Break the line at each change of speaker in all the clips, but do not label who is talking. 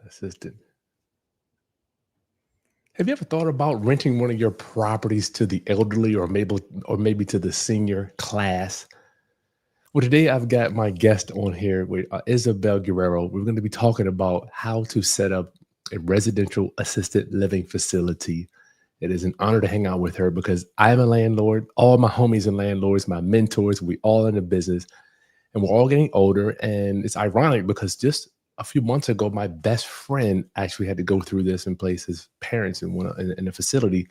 assistant. Have you ever thought about renting one of your properties to the elderly or maybe to the senior class? Well, today I've got my guest on here with Isabel Guerrero. We're going to be talking about how to set up a residential assisted living facility. It is an honor to hang out with her because I'm a landlord. All my homies are landlords, my mentors. We all in the business, and we're all getting older. And it's ironic because just a few months ago, my best friend actually had to go through this and place his parents in a facility,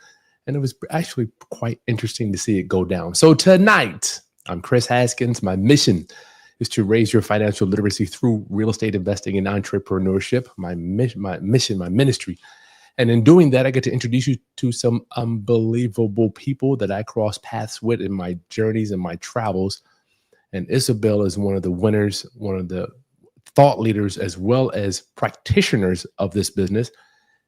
and it was actually quite interesting to see it go down. So tonight, I'm Chris Haskins. My mission is to raise your financial literacy through real estate investing and entrepreneurship. My ministry. And in doing that, I get to introduce you to some unbelievable people that I cross paths with in my journeys and my travels. And Isabel is one of the winners, one of the thought leaders, as well as practitioners of this business.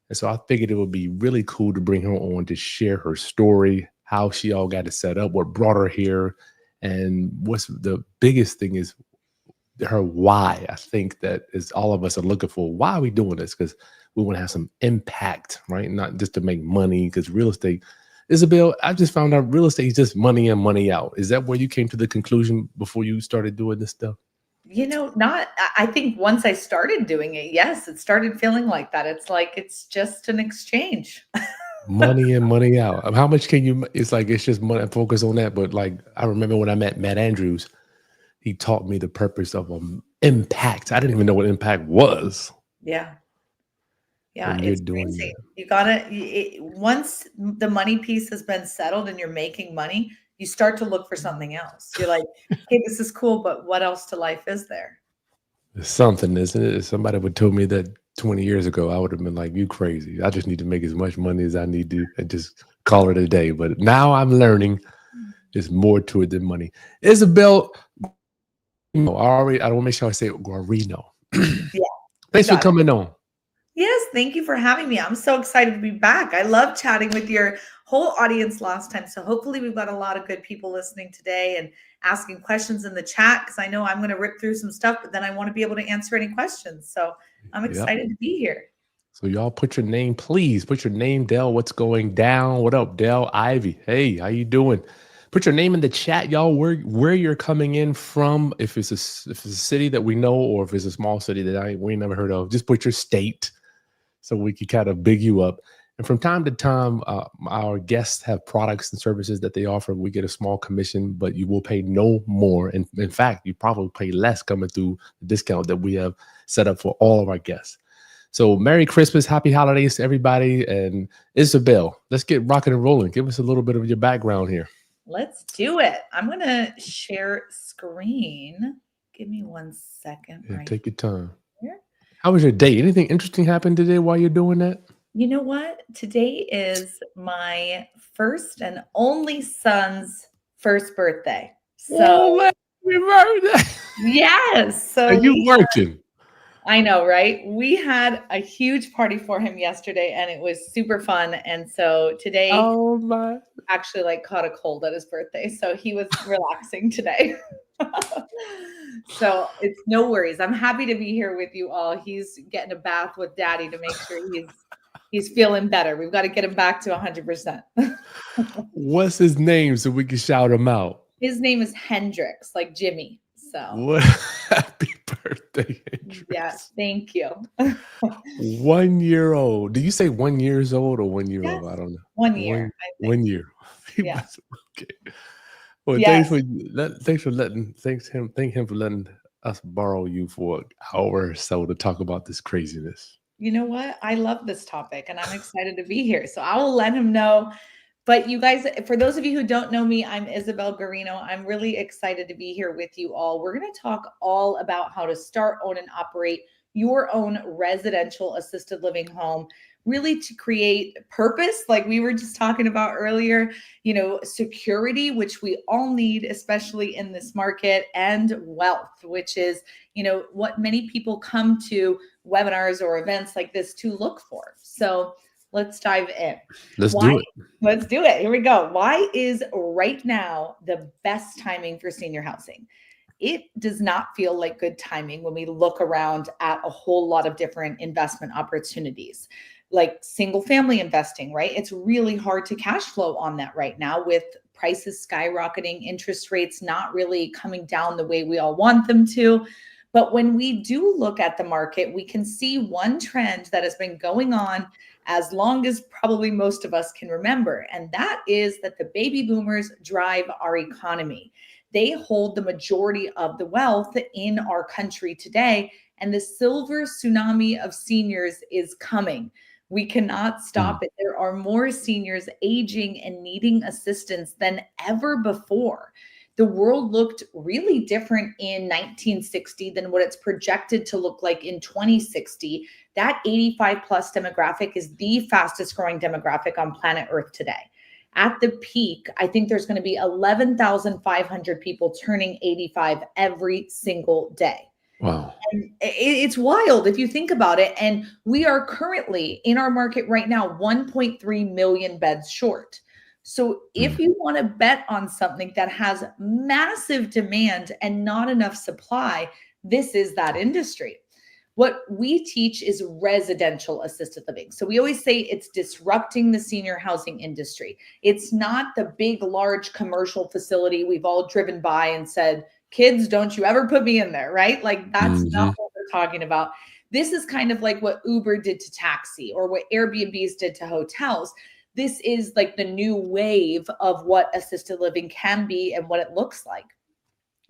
And so I figured it would be really cool to bring her on to share her story, how she all got it set up, what brought her here. And what's the biggest thing is her why. I think that is all of us are looking for. Why are we doing this? Because we want to have some impact, right? Not just to make money, because real estate, Isabel, I just found out real estate is just money in, money out. Is that where you came to the conclusion before you started doing this stuff?
Not, I think once I started doing it, yes, it started feeling like that. It's like it's just an exchange.
Money in, money out. How much can you? It's like it's just money. Focus on that. But like I remember when I met Matt Andrews, he taught me the purpose of impact. I didn't even know what impact was
Yeah. Yeah,
when you're
it's
doing
crazy.
that.
You gotta, once the money piece has been settled and you're making money, you start to look for something else. You're like, hey, this is cool, but what else to life is there?
It's something, isn't it? If somebody would told me that 20 years ago, I would have been like, "You crazy? I just need to make as much money as I need to, and just call it a day." But now I'm learning there's more to it than money. Isabel, I don't want to make sure I say it, Guarino.
Yeah, you
Thanks for
got it.
coming on.
Yes, thank you for having me. I'm so excited to be back. I love chatting with your whole audience last time. So hopefully we've got a lot of good people listening today and asking questions in the chat because I know I'm going to rip through some stuff, but then I want to be able to answer any questions. So I'm
Yep.
excited to be here.
So y'all put your name, please put your name, Dell. What's going down? What up, Dell? Ivy. Hey, how you doing? Put your name in the chat, y'all. Where you're coming in from? If it's a city that we know, or if it's a small city that we ain't never heard of, just put your state so we can kind of big you up. And from time to time, our guests have products and services that they offer. We get a small commission, but you will pay no more. And in fact, you probably pay less coming through the discount that we have set up for all of our guests. So Merry Christmas, Happy Holidays to everybody. And Isabel, let's get rocking and rolling. Give us a little bit of your background here.
Let's do it. I'm going to share screen. Give me 1 second
Yeah,
right
take your time.
here.
How was your day? Anything interesting happened today while you're doing that?
You know what? Today is my first and only son's first birthday. So,
Oh, happy birthday.
yes.
Are
So
you
we
working?
I know, right? We had a huge party for him yesterday and it was super fun. And so today
Oh my.
actually like caught a cold at his birthday. So he was relaxing today. So it's no worries. I'm happy to be here with you all. He's getting a bath with daddy to make sure he's feeling better. We've got to get him back to 100%.
What's his name so we can shout him out?
His name is Hendrix, like Jimmy. So
What? Happy birthday,
yeah,
Hendrix.
thank you.
1 year old. Do you say 1 years old or 1 year
Yes,
old? I don't know.
1 year,
One
I think.
1 year. He
Yeah.
must- okay. Well,
Yes.
thank him for letting us borrow you for an hour or so to talk about this craziness.
You know what? I love this topic and I'm excited to be here. So I will let him know. But you guys, for those of you who don't know me, I'm Isabelle Guarino. I'm really excited to be here with you all. We're going to talk all about how to start, own, and operate your own residential assisted living home, really to create purpose, like we were just talking about earlier, security, which we all need, especially in this market, and wealth, which is, what many people come to webinars or events like this to look for. So let's dive in.
Let's
Why?
do it.
Let's do it. Here we go. Why is right now the best timing for senior housing? it does not feel like good timing when we look around at a whole lot of different investment opportunities, like single family investing, right? It's really hard to cash flow on that right now with prices skyrocketing, interest rates not really coming down the way we all want them to. But when we do look at the market, we can see one trend that has been going on as long as probably most of us can remember. And that is that the baby boomers drive our economy. They hold the majority of the wealth in our country today. And the silver tsunami of seniors is coming. We cannot stop
Mm.
it. There are more seniors aging and needing assistance than ever before. The world looked really different in 1960 than what it's projected to look like in 2060. That 85 plus demographic is the fastest growing demographic on planet Earth today. At the peak, I think there's going to be 11,500 people turning 85 every single day.
Wow.
And it's wild if you think about it. And we are currently in our market right now 1.3 million beds short. So if
Mm.
you want to bet on something that has massive demand and not enough supply, this is that industry. What we teach is residential assisted living. So we always say it's disrupting the senior housing industry. It's not the big, large commercial facility we've all driven by and said, kids, don't you ever put me in there, right? Like that's not
Hmm.
what we're talking about. This is kind of like what Uber did to taxi or what Airbnbs did to hotels. This is like the new wave of what assisted living can be and what it looks like.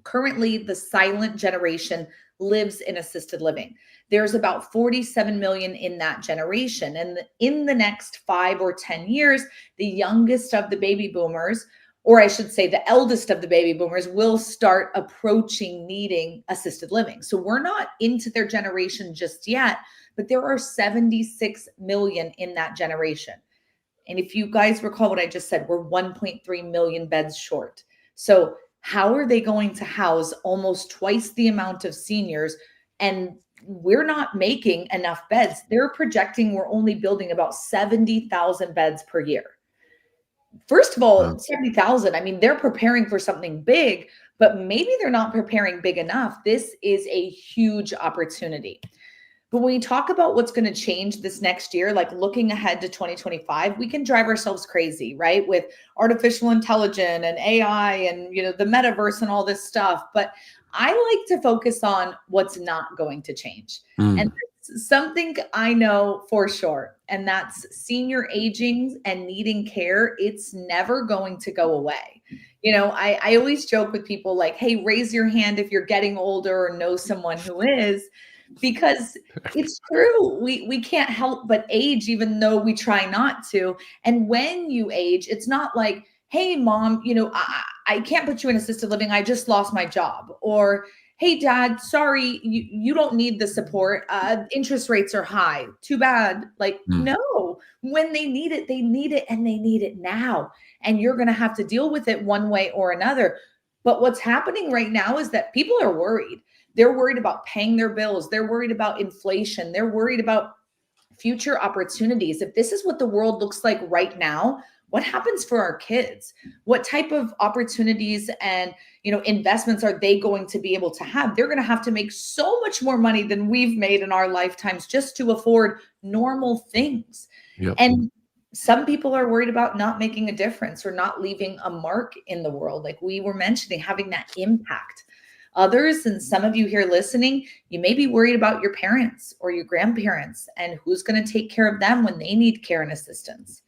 Currently, the silent generation lives in assisted living. There's about 47 million in that generation. And in the next 5 or 10 years, the youngest of the baby boomers, or I should say the eldest of the baby boomers, will start approaching needing assisted living. So we're not into their generation just yet, but there are 76 million in that generation. And if you guys recall what I just said, we're 1.3 million beds short. So how are they going to house almost twice the amount of seniors? And we're not making enough beds. They're projecting we're only building about 70,000 beds per year. First of all,
Wow.
70,000, I mean, they're preparing for something big, but maybe they're not preparing big enough. This is a huge opportunity. But when we talk about what's going to change this next year, like looking ahead to 2025, we can drive ourselves crazy, right? With artificial intelligence and AI and the metaverse and all this stuff. But I like to focus on what's not going to change. And
Mm.
there's something I know for sure, and that's senior aging and needing care. It's never going to go away. I always joke with people like, hey, raise your hand if you're getting older or know someone who is, because it's true. We can't help but age, even though we try not to. And when you age, it's not like, hey, mom, I can't put you in assisted living. I just lost my job. Or, hey, dad, sorry, you don't need the support. Interest rates are high. Too bad. Like,
Mm.
no, when they need it, and they need it now. And you're going to have to deal with it one way or another. But what's happening right now is that people are worried. They're worried about paying their bills. They're worried about inflation. They're worried about future opportunities. If this is what the world looks like right now, what happens for our kids? What type of opportunities and investments are they going to be able to have? They're going to have to make so much more money than we've made in our lifetimes just to afford normal things.
Yep.
And some people are worried about not making a difference or not leaving a mark in the world, like we were mentioning, having that impact. Others, and some of you here listening, you may be worried about your parents or your grandparents and who's going to take care of them when they need care and assistance.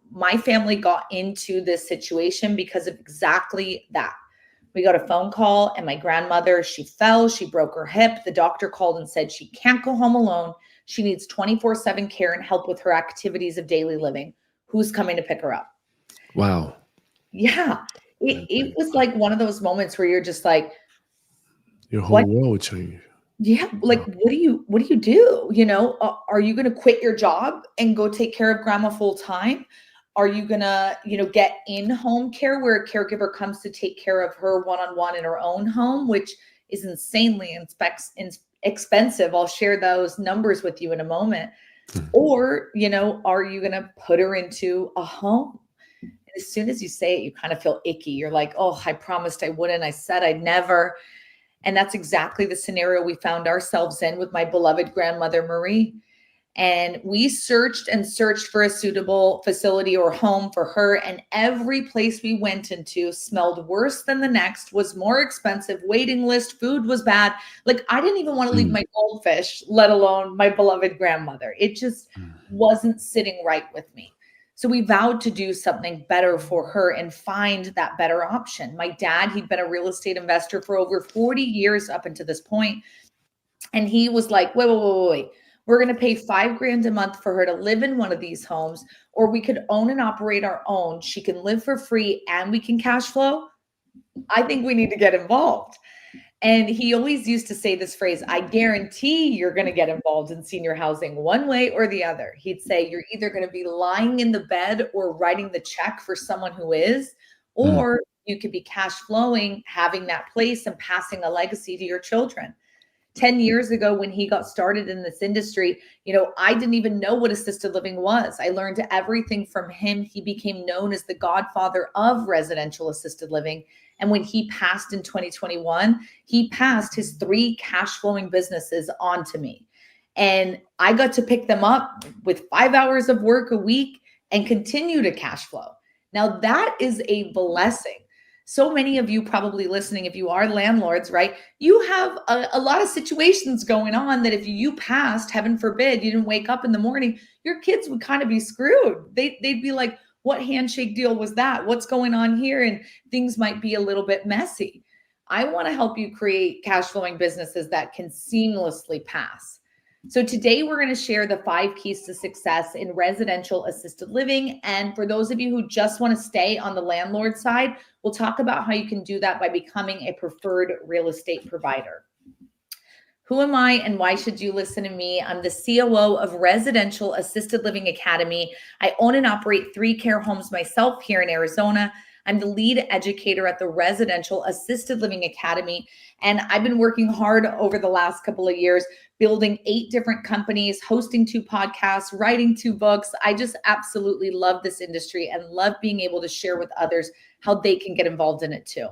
My family got into this situation because of exactly that. We got a phone call and my grandmother, she fell, she broke her hip. The doctor called and said she can't go home alone. She needs 24/7 care and help with her activities of daily living. Who's coming to pick her up?
Wow.
Yeah. It was like one of those moments where you're just like,
Your
what?
whole world changed.
Yeah, like
Wow.
what do you do? Are you going to quit your job and go take care of grandma full time? Are you going to, get in-home care where a caregiver comes to take care of her one-on-one in her own home, which is insanely expensive. I'll share those numbers with you in a moment.
Mm.
Or, are you going to put her into a home? as soon as you say it, you kind of feel icky. You're like, oh, I promised I wouldn't. I said I'd never. And that's exactly the scenario we found ourselves in with my beloved grandmother, Marie. And we searched and searched for a suitable facility or home for her. And every place we went into smelled worse than the next, was more expensive, waiting list, food was bad. Like, I didn't even want to leave
Mm,
my goldfish, let alone my beloved grandmother. It just
mm,
wasn't sitting right with me. So we vowed to do something better for her and find that better option. My dad, he'd been a real estate investor for over 40 years up until this point. And he was like, wait, wait, wait, wait, wait. We're going to pay 5 grand a month for her to live in one of these homes, or we could own and operate our own. She can live for free and we can cash flow. I think we need to get involved. And he always used to say this phrase, I guarantee you're going to get involved in senior housing one way or the other. He'd say, you're either going to be lying in the bed or writing the check for someone who is,
mm,
or you could be cash flowing, having that place and passing a legacy to your children. 10 years ago when he got started in this industry, I didn't even know what assisted living was. I learned everything from him. He became known as the godfather of residential assisted living. And when he passed in 2021, he passed his 3 cash flowing businesses on to me. And I got to pick them up with 5 hours of work a week and continue to cash flow. Now, that is a blessing. So many of you probably listening, if you are landlords, right? You have a lot of situations going on that if you passed, heaven forbid, you didn't wake up in the morning, your kids would kind of be screwed. They'd be like, what handshake deal was that? What's going on here? And things might be a little bit messy. I want to help you create cash flowing businesses that can seamlessly pass. So today we're going to share the 5 keys to success in residential assisted living. And for those of you who just want to stay on the landlord side, we'll talk about how you can do that by becoming a preferred real estate provider. Who am I and why should you listen to me? I'm the COO of Residential Assisted Living Academy. I own and operate 3 care homes myself here in Arizona. I'm the lead educator at the Residential Assisted Living Academy. And I've been working hard over the last couple of years, building 8 different companies, hosting 2 podcasts, writing 2 books. I just absolutely love this industry and love being able to share with others how they can get involved in it too.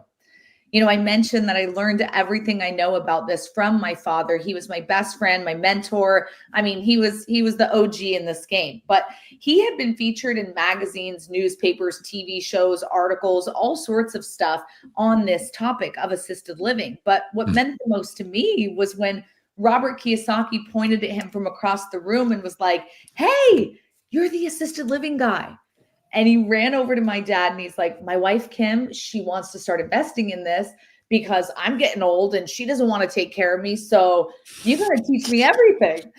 I mentioned that I learned everything I know about this from my father. He was my best friend, my mentor. I mean, he was the OG in this game. But he had been featured in magazines, newspapers, TV shows, articles, all sorts of stuff on this topic of assisted living. But what
mm.
meant the most to me was when Robert Kiyosaki pointed at him from across the room and was like, "Hey, you're the assisted living guy." And he ran over to my dad and he's like, my wife, Kim, she wants to start investing in this because I'm getting old and she doesn't want to take care of me. So you got to teach me everything.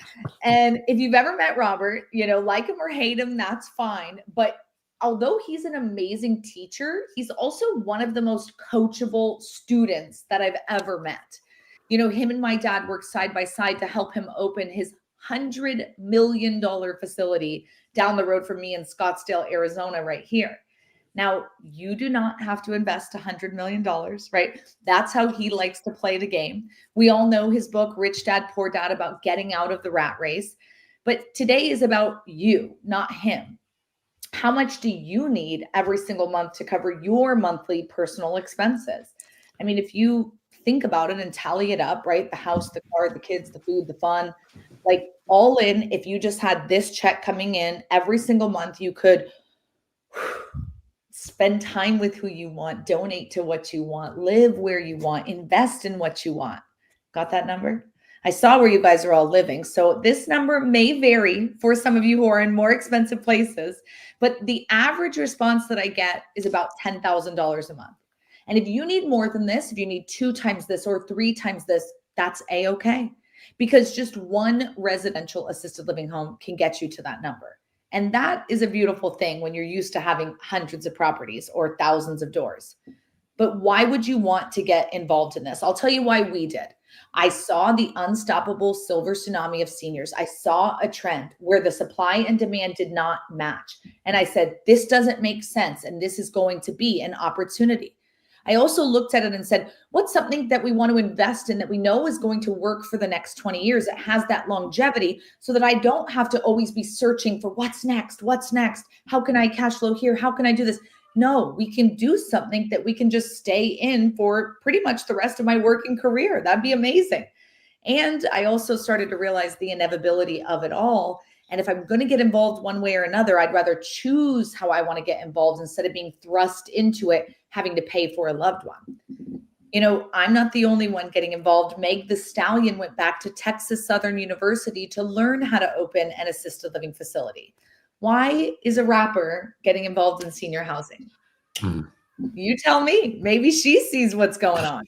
And if you've ever met Robert, like him or hate him, that's fine. But although he's an amazing teacher, he's also one of the most coachable students that I've ever met. Him and my dad worked side by side to help him open his $100 million facility down the road from me in Scottsdale, Arizona, right here. Now, you do not have to invest $100 million, right? That's how he likes to play the game. We all know his book, Rich Dad, Poor Dad, about getting out of the rat race. But today is about you, not him. How much do you need every single month to cover your monthly personal expenses? I mean, if you think about it and tally it up, right? The house, the car, the kids, the food, the fun, like all in, if you just had this check coming in every single month, you could spend time with who you want, donate to what you want, live where you want, invest in what you want. Got that number? I saw where you guys are all living. So this number may vary for some of you who are in more expensive places, but the average response that I get is about $10,000 a month. And if you need more than this, if you need 2 times this or 3 times this, that's a-okay. Because just one residential assisted living home can get you to that number. And that is a beautiful thing when you're used to having hundreds of properties or thousands of doors. But why would you want to get involved in this? I'll tell you why we did. I saw the unstoppable silver tsunami of seniors. I saw a trend where the supply and demand did not match. And I said, this doesn't make sense. And this is going to be an opportunity. I also looked at it and said, what's something that we want to invest in that we know is going to work for the next 20 years? It has that longevity so that I don't have to always be searching for what's next? What's next? How can I cash flow here? How can I do this? No, we can do something that we can just stay in for pretty much the rest of my working career. That'd be amazing. And I also started to realize the inevitability of it all. And if I'm going to get involved one way or another, I'd rather choose how I want to get involved instead of being thrust into it, having to pay for a loved one. I'm not the only one getting involved. Meg the Stallion went back to Texas Southern University to learn how to open an assisted living facility. Why is a rapper getting involved in senior housing?
Mm.
You tell me. Maybe she sees what's going on.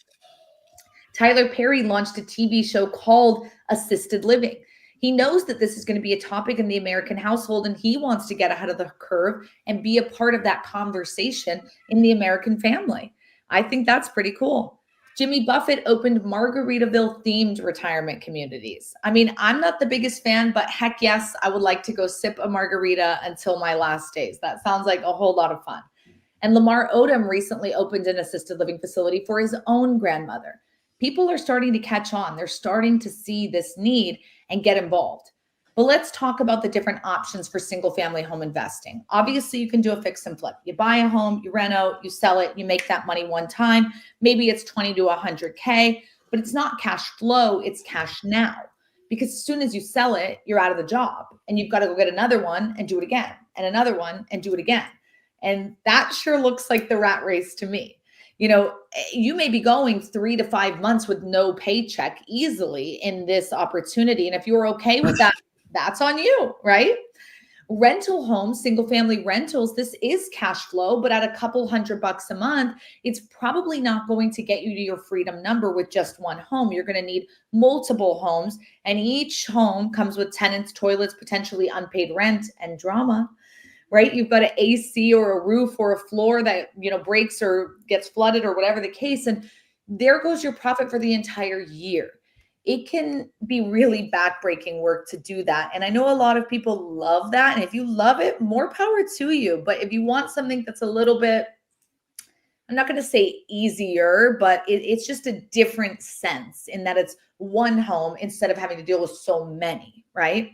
Tyler Perry launched a TV show called Assisted Living. He knows that this is going to be a topic in the American household, and he wants to get ahead of the curve and be a part of that conversation in the American family. I think that's pretty cool. Jimmy Buffett opened Margaritaville themed retirement communities. I mean, I'm not the biggest fan, but heck yes, I would like to go sip a margarita until my last days. That sounds like a whole lot of fun. And Lamar Odom recently opened an assisted living facility for his own grandmother. People are starting to catch on. They're starting to see this need and get involved. But let's talk about the different options for single family home investing. Obviously, you can do a fix and flip. You buy a home, you rent out, you sell it, you make that money one time. Maybe it's 20 to 100K, but it's not cash flow, it's cash now. Because as soon as you sell it, you're out of the job and you've got to go get another one and do it again, and another one and do it again. And that sure looks like the rat race to me. You may be going 3 to 5 months with no paycheck easily in this opportunity. And if you're okay with that, that's on you, right? Rental homes, single family rentals, this is cash flow, but at a couple $100 a month, it's probably not going to get you to your freedom number with just one home. You're going to need multiple homes, and each home comes with tenants, toilets, potentially unpaid rent, and drama. Right? You've got an AC or a roof or a floor that, breaks or gets flooded or whatever the case. And there goes your profit for the entire year. It can be really backbreaking work to do that. And I know a lot of people love that. And if you love it, more power to you. But if you want something that's a little bit, I'm not going to say easier, but it's just a different sense in that it's one home instead of having to deal with so many, right?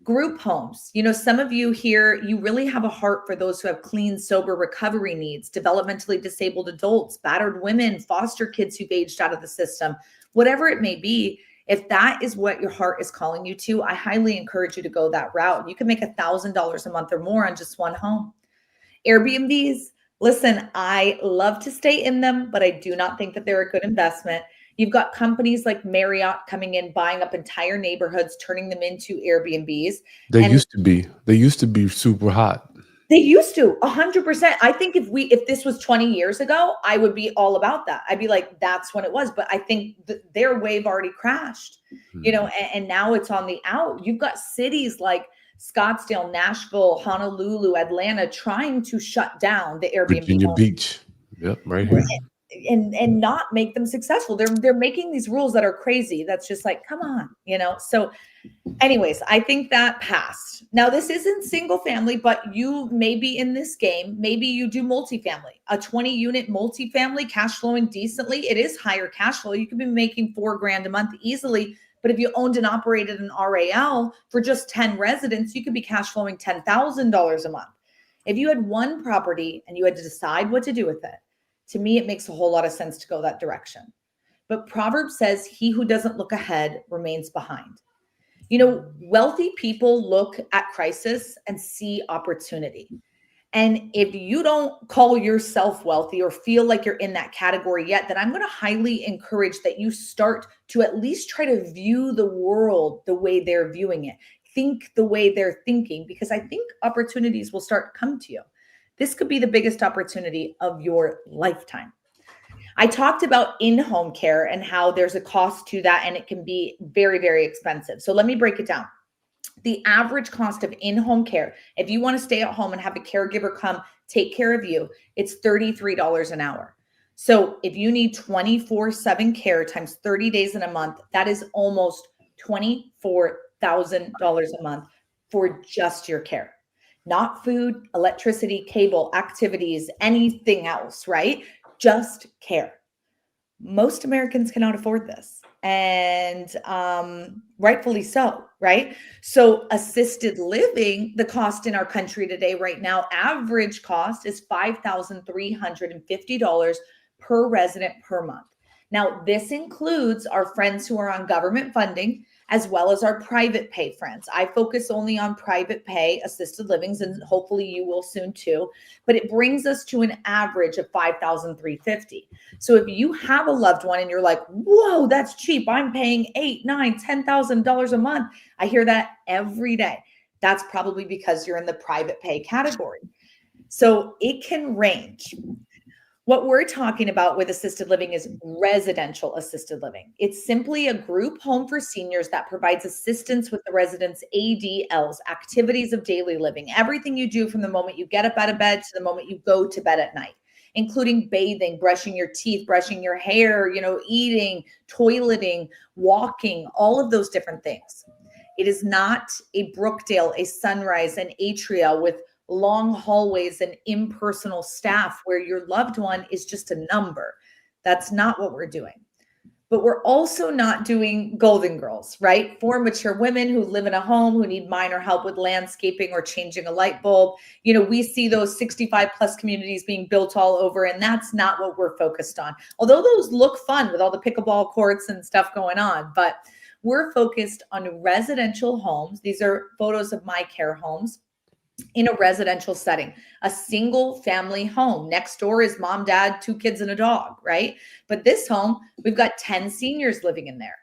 Group homes. Some of you here, you really have a heart for those who have clean, sober recovery needs, developmentally disabled adults, battered women, foster kids who've aged out of the system, whatever it may be. If that is what your heart is calling you to, I highly encourage you to go that route. You can make $1,000 a month or more on just one home. Airbnbs. Listen, I love to stay in them, but I do not think that they're a good investment. You've got companies like Marriott coming in, buying up entire neighborhoods, turning them into Airbnbs.
They
And
used to be. They used to be super hot.
they used to 100%. I think if this was 20 years ago, I would be all about that. I'd be like, that's when it was. But I think their wave already crashed,
Mhm.
and now it's on the out. You've got cities like Scottsdale, Nashville, Honolulu, Atlanta trying to shut down the Airbnb
Virginia
home
Beach. Yep, right here.
and not make them successful. They're making these rules that are crazy. That's just like, come on, So anyways, I think that passed. Now, this isn't single family, but you may be in this game. Maybe you do multifamily, a 20-unit multifamily, cash flowing decently. It is higher cash flow. You could be making $4,000 a month easily. But if you owned and operated an RAL for just 10 residents, you could be cash flowing $10,000 a month. If you had one property and you had to decide what to do with it, to me, it makes a whole lot of sense to go that direction. But Proverbs says, he who doesn't look ahead remains behind. Wealthy people look at crisis and see opportunity. And if you don't call yourself wealthy or feel like you're in that category yet, then I'm going to highly encourage that you start to at least try to view the world the way they're viewing it. Think the way they're thinking, because I think opportunities will start to come to you. This could be the biggest opportunity of your lifetime. I talked about in-home care and how there's a cost to that, and it can be very, very expensive. So let me break it down. The average cost of in-home care, if you want to stay at home and have a caregiver come take care of you, it's $33 an hour. So if you need 24/7 care times 30 days in a month, that is almost $24,000 a month for just your care. Not food, electricity, cable, activities, anything else, right? Just care. Most Americans cannot afford this. And rightfully so, right? So, assisted living, the cost in our country today, right now, average cost is $5,350 per resident per month. Now, this includes our friends who are on government funding as well as our private pay friends. I focus only on private pay assisted livings, and hopefully you will soon too. But it brings us to an average of 5,350. So if you have a loved one and you're like, whoa, that's cheap. I'm paying $8, $9, $10,000 a month. I hear that every day. That's probably because you're in the private pay category. So it can range. What we're talking about with assisted living is residential assisted living. It's simply a group home for seniors that provides assistance with the residents' ADLs, activities of daily living, everything you do from the moment you get up out of bed to the moment you go to bed at night, including bathing, brushing your teeth, brushing your hair, eating, toileting, walking, all of those different things. It is not a Brookdale, a Sunrise, an Atria with long hallways and impersonal staff where your loved one is just a number. That's not what we're doing. But we're also not doing Golden Girls, right? For mature women who live in a home, who need minor help with landscaping or changing a light bulb. We see those 65 plus communities being built all over, and that's not what we're focused on. Although those look fun with all the pickleball courts and stuff going on, but we're focused on residential homes. These are photos of my care homes in a residential setting, a single family home. Next door is mom, dad, 2 kids, and a dog, right? But this home, we've got 10 seniors living in there.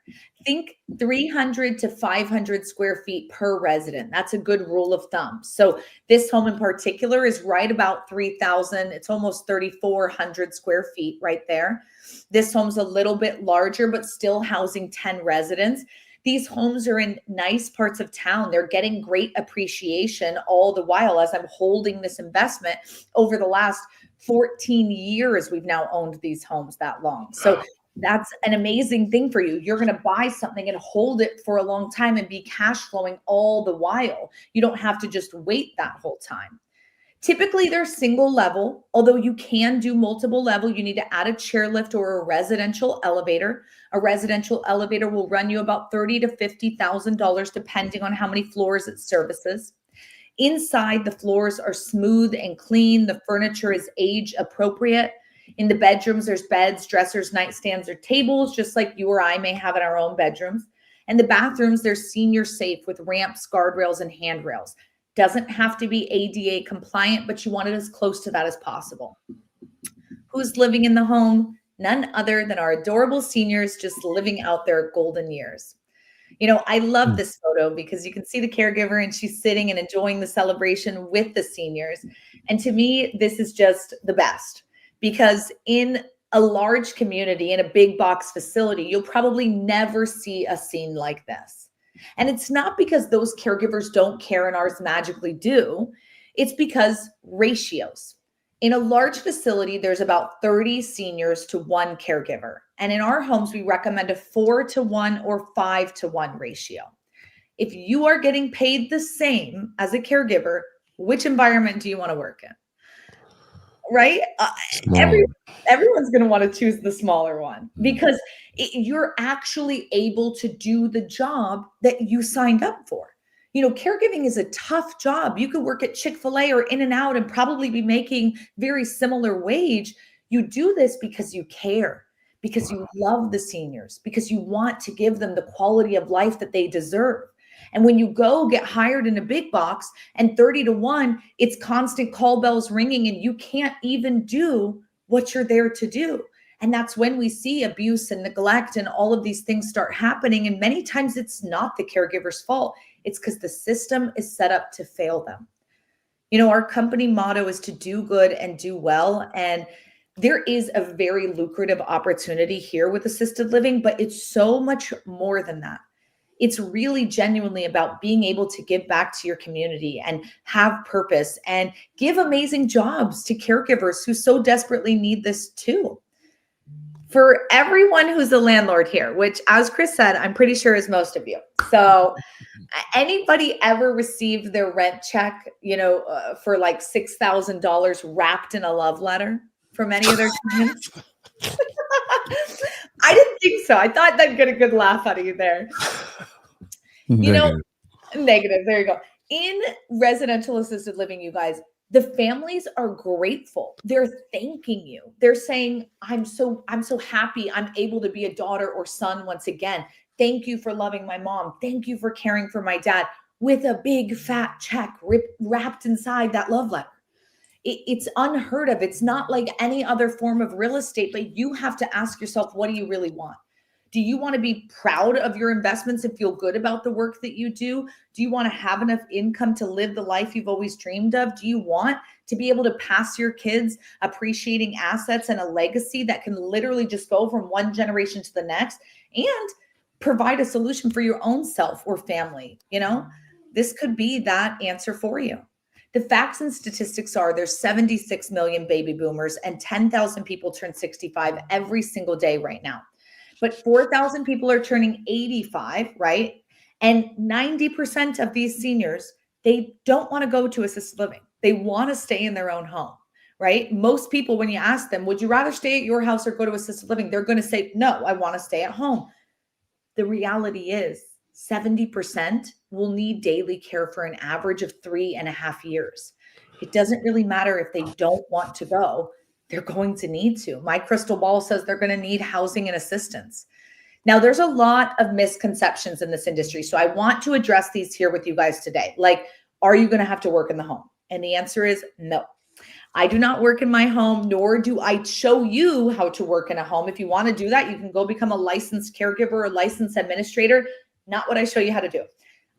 Think 300 to 500 square feet per resident. That's a good rule of thumb. So this home in particular is right about 3,000. It's almost 3,400 square feet right there. This home's a little bit larger, but still housing 10 residents. These homes are in nice parts of town. They're getting great appreciation all the while as I'm holding this investment over the last 14 years. We've now owned these homes that long. So that's an amazing thing for you. You're going to buy something and hold it for a long time and be cash flowing all the while. You don't have to just wait that whole time. Typically, they're single level, although you can do multiple level. You need to add a chairlift or a residential elevator. A residential elevator will run you about $30,000 to $50,000, depending on how many floors it services. Inside, the floors are smooth and clean. The furniture is age appropriate. In the bedrooms, there's beds, dressers, nightstands, or tables, just like you or I may have in our own bedrooms. And the bathrooms, they're senior safe with ramps, guardrails, and handrails. Doesn't have to be ADA compliant, but you want it as close to that as possible. Who's living in the home? None other than our adorable seniors just living out their golden years. I love this photo because you can see the caregiver and she's sitting and enjoying the celebration with the seniors. And to me, this is just the best because in a large community, in a big box facility, you'll probably never see a scene like this. And it's not because those caregivers don't care and ours magically do. It's because ratios. In a large facility, there's about 30 seniors to 1 caregiver. And in our homes, we recommend a 4-to-1 or 5-to-1 ratio. If you are getting paid the same as a caregiver, which environment do you want to work in? Right? Everyone's going to want to choose the smaller one because you're actually able to do the job that you signed up for. Caregiving is a tough job. You could work at Chick-fil-A or In-N-Out and probably be making very similar wage. You do this because you care, because you love the seniors, because you want to give them the quality of life that they deserve. And when you go get hired in a big box and 30-to-1, it's constant call bells ringing and you can't even do what you're there to do. And that's when we see abuse and neglect and all of these things start happening. And many times it's not the caregiver's fault. It's because the system is set up to fail them. Our company motto is to do good and do well. And there is a very lucrative opportunity here with assisted living, but it's so much more than that. It's really genuinely about being able to give back to your community and have purpose and give amazing jobs to caregivers who so desperately need this too. For everyone who's a landlord here, which as Chris said, I'm pretty sure is most of you. So anybody ever received their rent check, for like $6,000 wrapped in a love letter from any of their tenants? I didn't think so. I thought I'd get a good laugh out of you there. You know,
Negative.
negative. There you go. In residential assisted living, you guys, the families are grateful. They're thanking you. They're saying, I'm so happy I'm able to be a daughter or son once again. Thank you for loving my mom. Thank you for caring for my dad with a big fat check wrapped inside that love letter. It's unheard of. It's not like any other form of real estate, but you have to ask yourself, what do you really want? Do you want to be proud of your investments and feel good about the work that you do? Do you want to have enough income to live the life you've always dreamed of? Do you want to be able to pass your kids appreciating assets and a legacy that can literally just go from one generation to the next and provide a solution for your own self or family? This could be that answer for you. The facts and statistics are there's 76 million baby boomers and 10,000 people turn 65 every single day right now. But 4,000 people are turning 85, right? And 90% of these seniors, they don't want to go to assisted living. They want to stay in their own home, right? Most people, when you ask them, would you rather stay at your house or go to assisted living? They're going to say, no, I want to stay at home. The reality is 70% will need daily care for an average of 3.5 years. It doesn't really matter if they don't want to go, they're going to need to. My crystal ball says they're going to need housing and assistance. Now, there's a lot of misconceptions in this industry. So I want to address these here with you guys today. Like, are you going to have to work in the home? And the answer is no. I do not work in my home, nor do I show you how to work in a home. If you want to do that, you can go become a licensed caregiver or licensed administrator. Not what I show you how to do.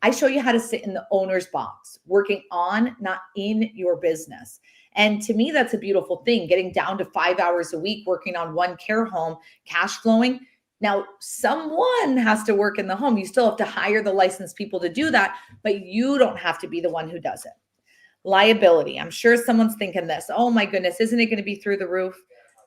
I show you how to sit in the owner's box, working on, not in your business. And to me, that's a beautiful thing, getting down to 5 hours a week, working on one care home, cash flowing. Now, someone has to work in the home. You still have to hire the licensed people to do that, but you don't have to be the one who does it. Liability. I'm sure someone's thinking this. Oh my goodness, isn't it going to be through the roof?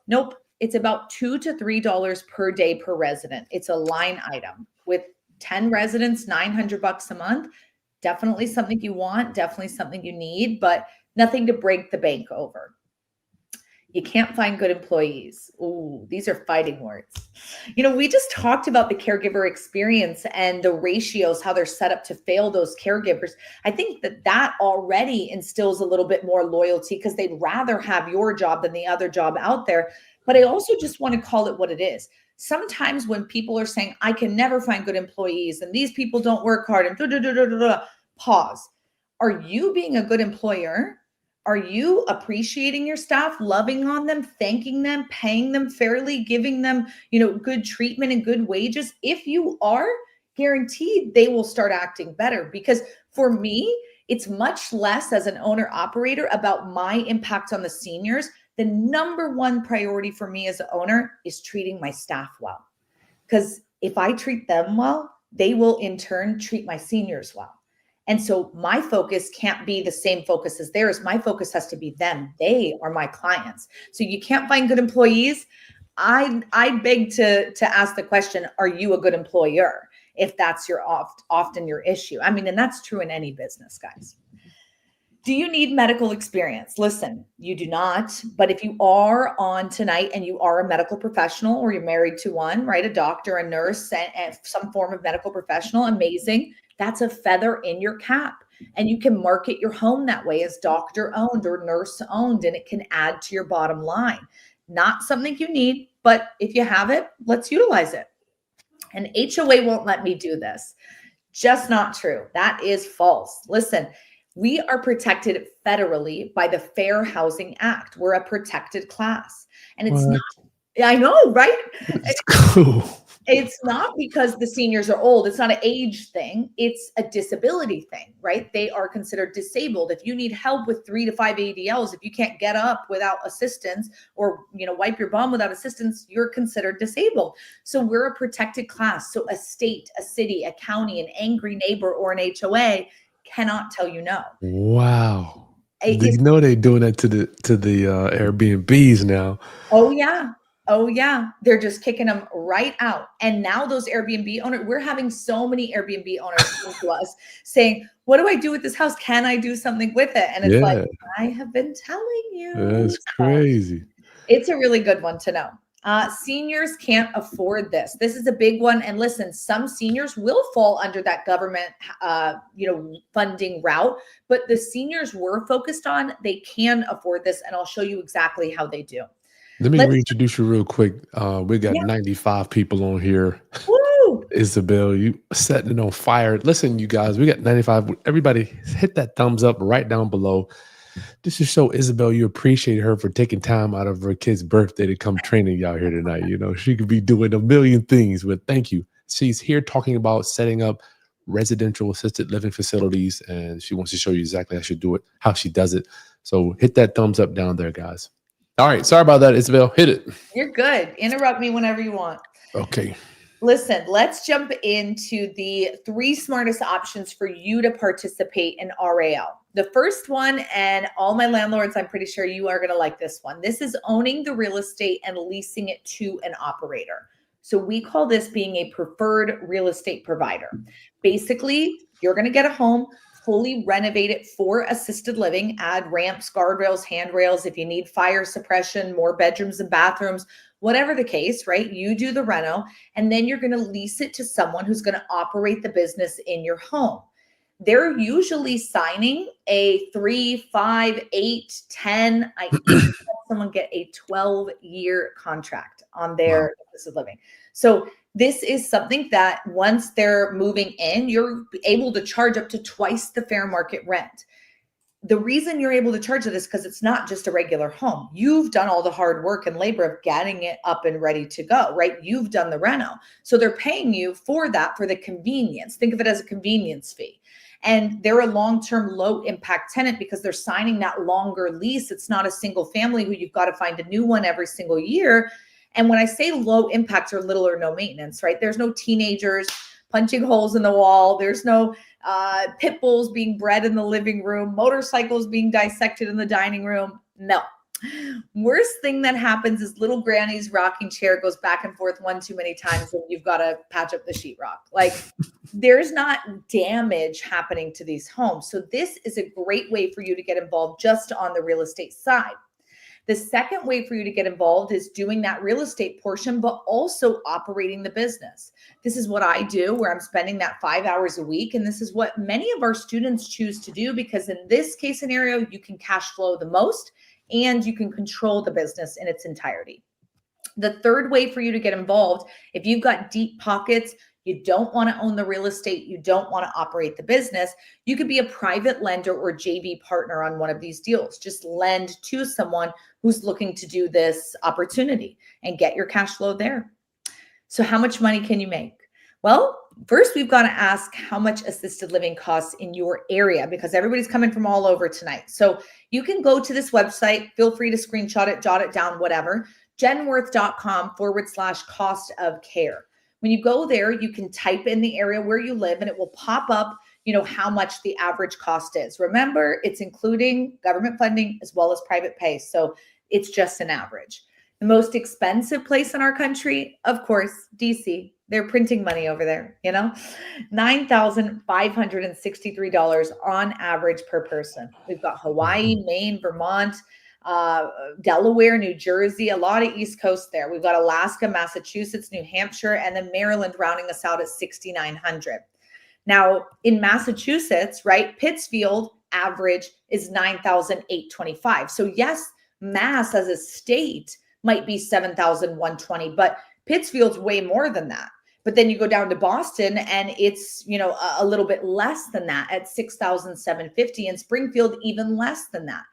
Nope. It's about $2 to $3 per day per resident. It's a line item with 10 residents, $900 a month. Definitely something you want, definitely something you need, but nothing to break the bank over. You can't find good employees. Ooh, these are fighting words. We just talked about the caregiver experience and the ratios, how they're set up to fail those caregivers. I think that already instills a little bit more loyalty because they'd rather have your job than the other job out there. But I also just want to call it what it is. Sometimes when people are saying, I can never find good employees and these people don't work hard and pause. Are you being a good employer? Are you appreciating your staff, loving on them, thanking them, paying them fairly, giving them, good treatment and good wages? If you are, guaranteed they will start acting better. Because for me, it's much less as an owner operator about my impact on the seniors. The number one priority for me as an owner is treating my staff well. Because if I treat them well, they will in turn treat my seniors well. And so my focus can't be the same focus as theirs. My focus has to be them. They are my clients. So you can't find good employees. I beg to ask the question, are you a good employer? If that's often your issue. I mean, and that's true in any business, guys. Do you need medical experience? Listen, you do not. But if you are on tonight and you are a medical professional or you're married to one, right? A doctor, a nurse, and some form of medical professional, amazing. That's a feather in your cap. And you can market your home that way as doctor owned or nurse owned, and it can add to your bottom line. Not something you need, but if you have it, let's utilize it. And HOA won't let me do this. Just not true. That is false. Listen, we are protected federally by the Fair Housing Act. We're a protected class. And it's not, I know, right?
It's cool.
It's not because the seniors are old. It's not an age thing. It's a disability thing, right? They are considered disabled. If you need help with 3 to 5 ADLs, if you can't get up without assistance or, wipe your bum without assistance, you're considered disabled. So we're a protected class. So a state, a city, a county, an angry neighbor, or an HOA cannot tell you no.
Wow. They're doing that to the Airbnbs now.
Oh yeah. Oh yeah. They're just kicking them right out. And now those Airbnb owners, we're having so many Airbnb owners come to us saying, what do I do with this house? Can I do something with it? And it's like, I have been telling you.
That's crazy.
It's a really good one to know. Seniors can't afford this. This is a big one. And listen, some seniors will fall under that government, funding route. But the seniors we're focused on, they can afford this, and I'll show you exactly how they do.
Let me
Let's.
reintroduce you real quick. We got
Yeah.
95 people on here.
Woo!
Isabel, you setting it on fire. Listen, you guys, we got 95. Everybody hit that thumbs up right down below. This is show Isabel you appreciate her for taking time out of her kid's birthday to come training y'all here tonight. You know, she could be doing a million things, but thank you. She's here talking about setting up residential assisted living facilities, and she wants to show you exactly how she do it, how she does it. So hit that thumbs up down there, guys. All right, sorry about that, Isabel. Hit it.
You're good. Interrupt me whenever you want.
Okay.
Listen, let's jump into the 3 smartest options for you to participate in RAL. The first one, and all my landlords, I'm pretty sure you are going to like this one. This is owning the real estate and leasing it to an operator. So we call this being a preferred real estate provider. Basically, you're going to get a home, fully renovate it for assisted living, add ramps, guardrails, handrails. If you need fire suppression, more bedrooms and bathrooms, whatever the case, right? You do the reno, and then you're going to lease it to someone who's going to operate the business in your home. They're usually signing a 3, 5, 8, 10. I even had someone get a 12-year contract on their assisted living. So this is something that once they're moving in, you're able to charge up to twice the fair market rent. The reason you're able to charge it is because it's not just a regular home. You've done all the hard work and labor of getting it up and ready to go, right? You've done the reno. So they're paying you for that, for the convenience. Think of it as a convenience fee. And they're a long-term low impact tenant because they're signing that longer lease. It's not a single family who you've got to find a new one every single year. And when I say low impact or little or no maintenance, right? There's no teenagers punching holes in the wall. There's no pit bulls being bred in the living room, motorcycles being dissected in the dining room. No. Worst thing that happens is little granny's rocking chair goes back and forth one too many times and you've got to patch up the sheetrock. Like there's not damage happening to these homes. So this is a great way for you to get involved just on the real estate side. The second way for you to get involved is doing that real estate portion, but also operating the business. This is what I do, where I'm spending that 5 hours a week. And this is what many of our students choose to do, because in this case scenario, you can cash flow the most and you can control the business in its entirety. The third way for you to get involved, if you've got deep pockets, you don't want to own the real estate, you don't want to operate the business, you could be a private lender or JV partner on one of these deals. Just lend to someone who's looking to do this opportunity and get your cash flow there. So how much money can you make? Well, first we've got to ask how much assisted living costs in your area, because everybody's coming from all over tonight. So you can go to this website, feel free to screenshot it, jot it down, whatever, genworth.com/cost of care. When you go there, you can type in the area where you live and it will pop up, how much the average cost is. Remember, it's including government funding as well as private pay. So it's just an average. The most expensive place in our country, of course, DC. They're printing money over there, $9,563 on average per person. We've got Hawaii, Maine, Vermont, Delaware, New Jersey, a lot of East Coast there. We've got Alaska, Massachusetts, New Hampshire, and then Maryland rounding us out at 6,900. Now in Massachusetts, right, Pittsfield average is 9,825. So yes, Mass as a state might be 7,120, but Pittsfield's way more than that. But then you go down to Boston and it's, a little bit less than that at 6,750, and Springfield even less than that.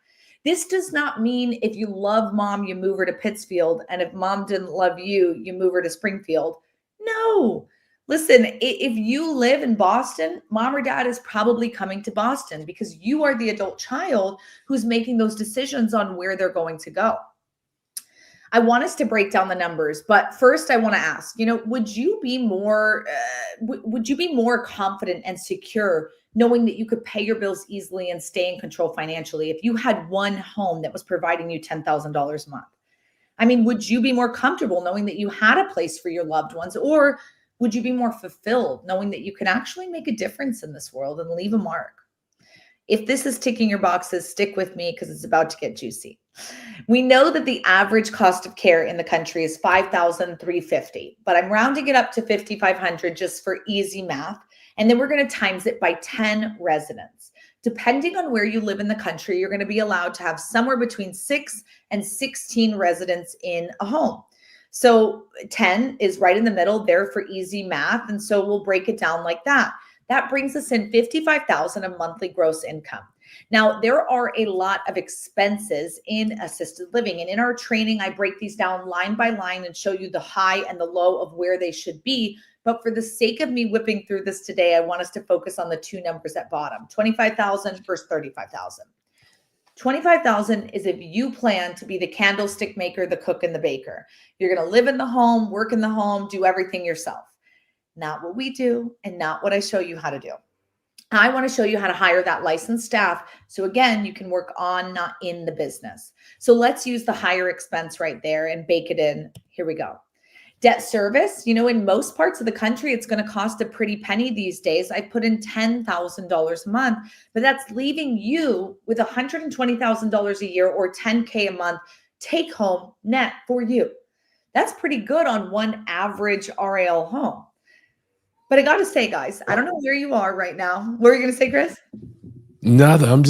This does not mean if you love mom, you move her to Pittsfield, and if mom didn't love you, you move her to Springfield. No. Listen, if you live in Boston, mom or dad is probably coming to Boston because you are the adult child who's making those decisions on where they're going to go. I want us to break down the numbers, but first I want to ask, would you be more confident and secure knowing that you could pay your bills easily and stay in control financially if you had one home that was providing you $10,000 a month? I mean, would you be more comfortable knowing that you had a place for your loved ones, or would you be more fulfilled knowing that you can actually make a difference in this world and leave a mark? If this is ticking your boxes, stick with me because it's about to get juicy. We know that the average cost of care in the country is $5,350, but I'm rounding it up to $5,500 just for easy math. And then we're going to times it by 10 residents. Depending on where you live in the country, you're going to be allowed to have somewhere between 6 and 16 residents in a home. So 10 is right in the middle there for easy math. And so we'll break it down like that. That brings us in $55,000 a monthly gross income. Now, there are a lot of expenses in assisted living. And in our training, I break these down line by line and show you the high and the low of where they should be. But for the sake of me whipping through this today, I want us to focus on the two numbers at bottom, 25,000 versus 35,000. 25,000 is if you plan to be the candlestick maker, the cook, and the baker. You're going to live in the home, work in the home, do everything yourself. Not what we do and not what I show you how to do. I want to show you how to hire that licensed staff. So again, you can work on, not in the business. So let's use the higher expense right there and bake it in. Here we go. Debt service, in most parts of the country, it's going to cost a pretty penny these days. I put in $10,000 a month, but that's leaving you with $120,000 a year or $10K a month take home net for you. That's pretty good on one average RAL home. But I got to say, guys, I don't know where you are right now. What are you going to say, Chris?
Nada. I'm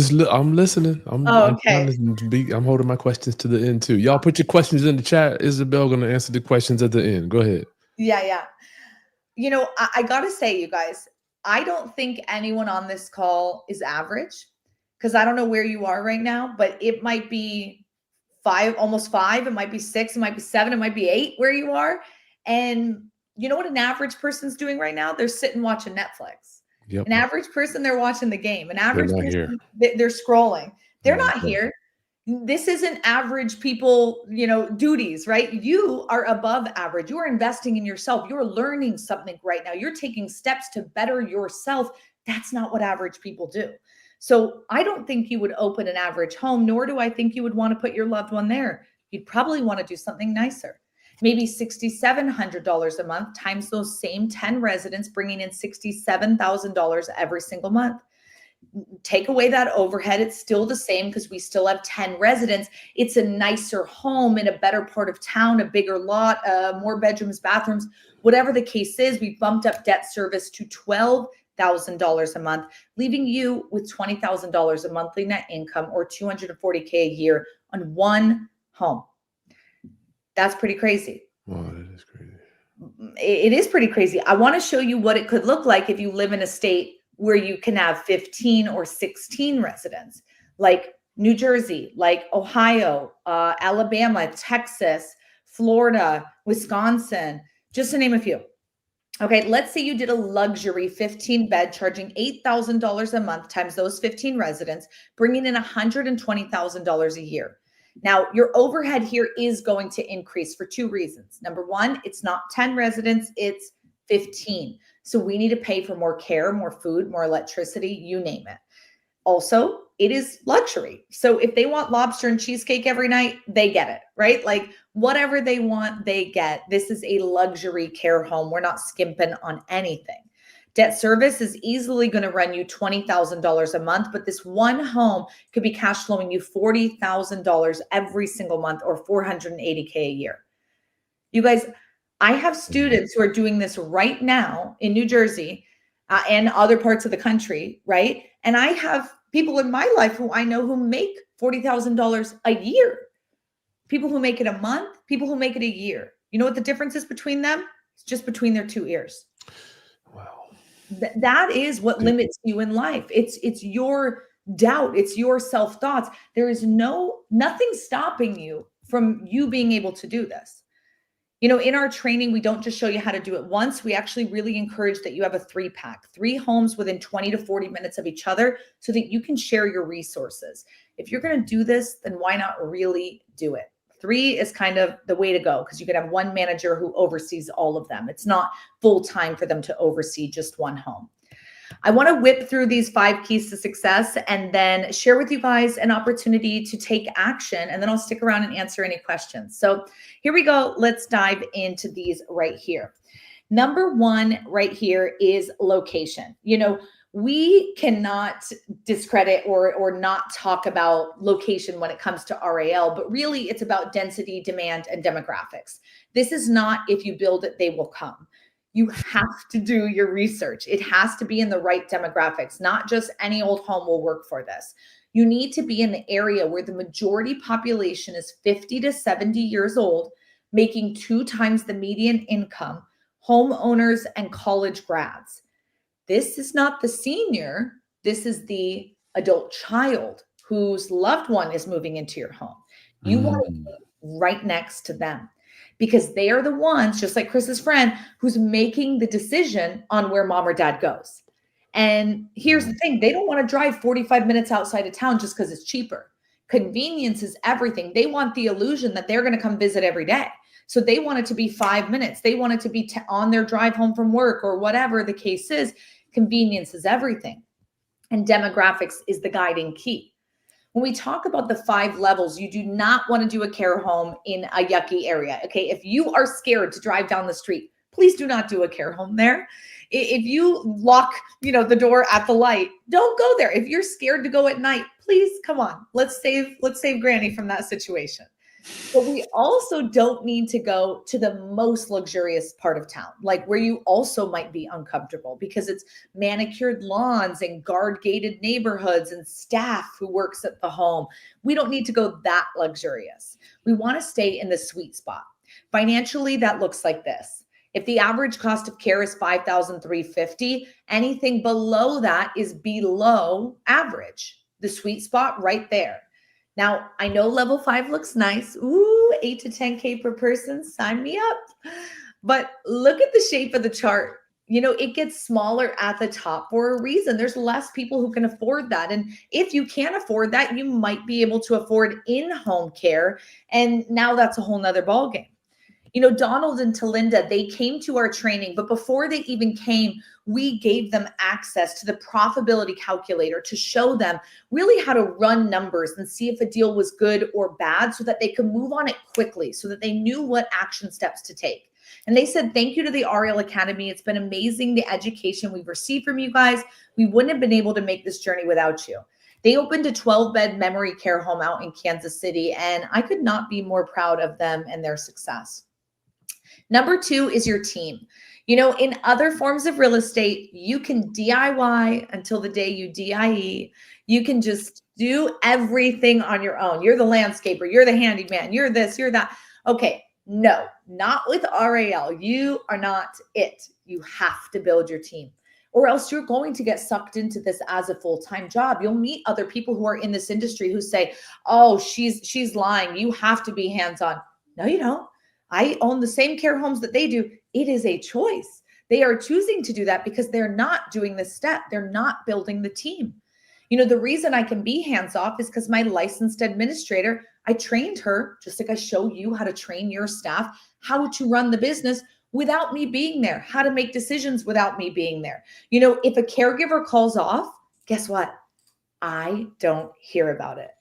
listening.
Oh,
I'm
okay.
trying to be. I'm holding my questions to the end too. Y'all put your questions in the chat. Isabelle gonna answer the questions at the end. Go ahead.
Yeah. I got to say, you guys, I don't think anyone on this call is average because I don't know where you are right now, but it might be 5, almost 5. It might be 6. It might be 7. It might be 8 where you are. And you know what an average person's doing right now? They're sitting watching Netflix.
Yep.
An average person, they're watching the game. An average
not
person,
here.
they're scrolling. They're not
Okay.
here. This isn't average people, duties, right? You are above average. You are investing in yourself. You're learning something right now. You're taking steps to better yourself. That's not what average people do. So I don't think you would open an average home, nor do I think you would want to put your loved one there. You'd probably want to do something nicer. Maybe $6,700 a month times those same 10 residents, bringing in $67,000 every single month. Take away that overhead. It's still the same because we still have 10 residents. It's a nicer home in a better part of town, a bigger lot, more bedrooms, bathrooms, whatever the case is. We bumped up debt service to $12,000 a month, leaving you with $20,000 a monthly net income or $240K a year on one home. That's pretty crazy.
Wow, that is crazy.
It is pretty crazy. I want to show you what it could look like if you live in a state where you can have 15 or 16 residents, like New Jersey, like Ohio, Alabama, Texas, Florida, Wisconsin, just to name a few. Okay, let's say you did a luxury 15 bed charging $8,000 a month times those 15 residents, bringing in $120,000 a year. Now, your overhead here is going to increase for 2 reasons. Number one, it's not 10 residents, it's 15. So we need to pay for more care, more food, more electricity, you name it. Also, it is luxury. So if they want lobster and cheesecake every night, they get it, right? Like whatever they want, they get. This is a luxury care home. We're not skimping on anything. Debt service is easily going to run you $20,000 a month, but this one home could be cash flowing you $40,000 every single month or $480K a year. You guys, I have students who are doing this right now in New Jersey and other parts of the country, right? And I have people in my life who I know who make $40,000 a year. People who make it a month, people who make it a year. You know what the difference is between them? It's just between their 2 ears.
Wow.
That is what limits you in life. It's your doubt. It's your self-thoughts. There is nothing stopping you from you being able to do this. In our training, we don't just show you how to do it once. We actually really encourage that you have a 3-pack, 3 homes within 20 to 40 minutes of each other so that you can share your resources. If you're going to do this, then why not really do it? 3 is kind of the way to go because you could have one manager who oversees all of them. It's not full time for them to oversee just one home. I want to whip through these 5 keys to success and then share with you guys an opportunity to take action. And then I'll stick around and answer any questions. So here we go. Let's dive into these right here. Number 1 right here is location. we cannot discredit or not talk about location when it comes to RAL, but really it's about density, demand, and demographics. This is not if you build it, they will come. You have to do your research. It has to be in the right demographics, not just any old home will work for this. You need to be in the area where the majority population is 50 to 70 years old, making 2 times the median income, homeowners, and college grads. This is not the senior. This is the adult child whose loved one is moving into your home. You want to
Mm.
be right next to them because they are the ones, just like Chris's friend, who's making the decision on where mom or dad goes. And here's the
Mm.
thing, they don't want to drive 45 minutes outside of town just because it's cheaper. Convenience is everything. They want the illusion that they're going to come visit every day. So they want it to be 5 minutes. They want it to be on their drive home from work or whatever the case is. Convenience is everything. And demographics is the guiding key. When we talk about the 5 levels, you do not want to do a care home in a yucky area. Okay. If you are scared to drive down the street, please do not do a care home there. If you lock, the door at the light, don't go there. If you're scared to go at night, please come on. Let's save Granny from that situation. But we also don't need to go to the most luxurious part of town, like where you also might be uncomfortable because it's manicured lawns and guard gated neighborhoods and staff who works at the home. We don't need to go that luxurious. We want to stay in the sweet spot. Financially, that looks like this. If the average cost of care is $5,350, anything below that is below average. The sweet spot right there. Now, I know level 5 looks nice. Ooh, 8 to 10K per person, sign me up. But look at the shape of the chart. It gets smaller at the top for a reason. There's less people who can afford that. And if you can't afford that, you might be able to afford in-home care. And now that's a whole nother ballgame. Donald and Talinda, they came to our training, but before they even came, we gave them access to the profitability calculator to show them really how to run numbers and see if a deal was good or bad so that they could move on it quickly, so that they knew what action steps to take. And they said, thank you to the RL Academy. It's been amazing, the education we've received from you guys. We wouldn't have been able to make this journey without you. They opened a 12-bed memory care home out in Kansas City, and I could not be more proud of them and their success. Number 2 is your team. In other forms of real estate, you can DIY until the day you DIE. You can just do everything on your own. You're the landscaper, you're the handyman, you're this, you're that. Okay, no, not with RAL. You are not it. You have to build your team, or else you're going to get sucked into this as a full-time job. You'll meet other people who are in this industry who say, oh, she's lying. You have to be hands-on. No, you don't. I own the same care homes that they do. It is a choice. They are choosing to do that because they're not doing this step. They're not building the team. The reason I can be hands-off is because my licensed administrator, I trained her, just like I show you how to train your staff, how to run the business without me being there, how to make decisions without me being there. If a caregiver calls off, guess what? I don't hear about it.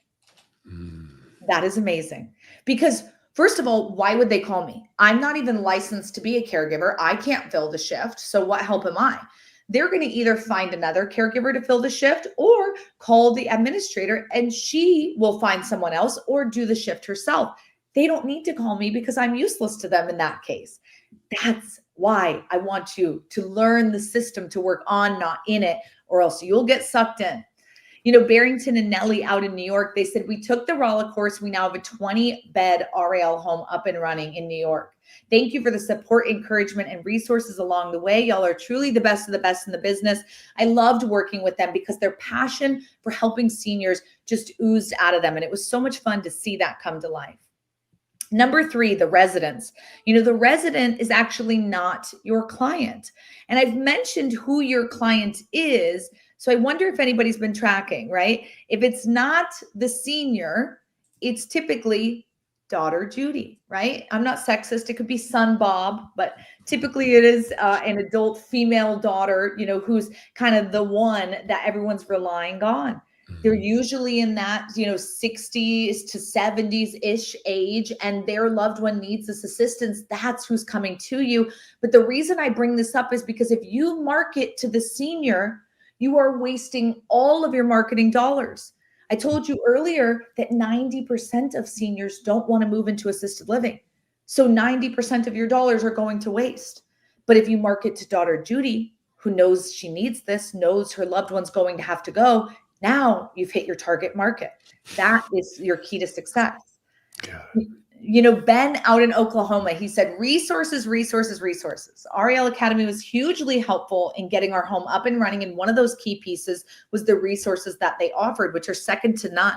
That is amazing. Because first of all, why would they call me? I'm not even licensed to be a caregiver. I can't fill the shift. So what help am I? They're going to either find another caregiver to fill the shift or call the administrator and she will find someone else or do the shift herself. They don't need to call me because I'm useless to them in that case. That's why I want you to learn the system to work on, not in it, or else you'll get sucked in. Barrington and Nellie out in New York, they said, we took the Rala course. We now have a 20-bed RAL home up and running in New York. Thank you for the support, encouragement, and resources along the way. Y'all are truly the best of the best in the business. I loved working with them because their passion for helping seniors just oozed out of them. And it was so much fun to see that come to life. Number 3, the residents. The resident is actually not your client. And I've mentioned who your client is. So I wonder if anybody's been tracking, right? If it's not the senior, it's typically daughter Judy, right? I'm not sexist. It could be son Bob, but typically it is an adult female daughter, who's kind of the one that everyone's relying on. They're usually in that, 60s to 70s-ish age, and their loved one needs this assistance. That's who's coming to you. But the reason I bring this up is because if you market to the senior, You are wasting all of your marketing dollars. I told you earlier that 90% of seniors don't want to move into assisted living. So 90% of your dollars are going to waste. But if you market to daughter Judy, who knows she needs this, knows her loved one's going to have to go, now you've hit your target market. That is your key to success.
God.
You know, Ben out in Oklahoma, he said, resources, resources, resources. REL Academy was hugely helpful in getting our home up and running. And one of those key pieces was the resources that they offered, which are second to none.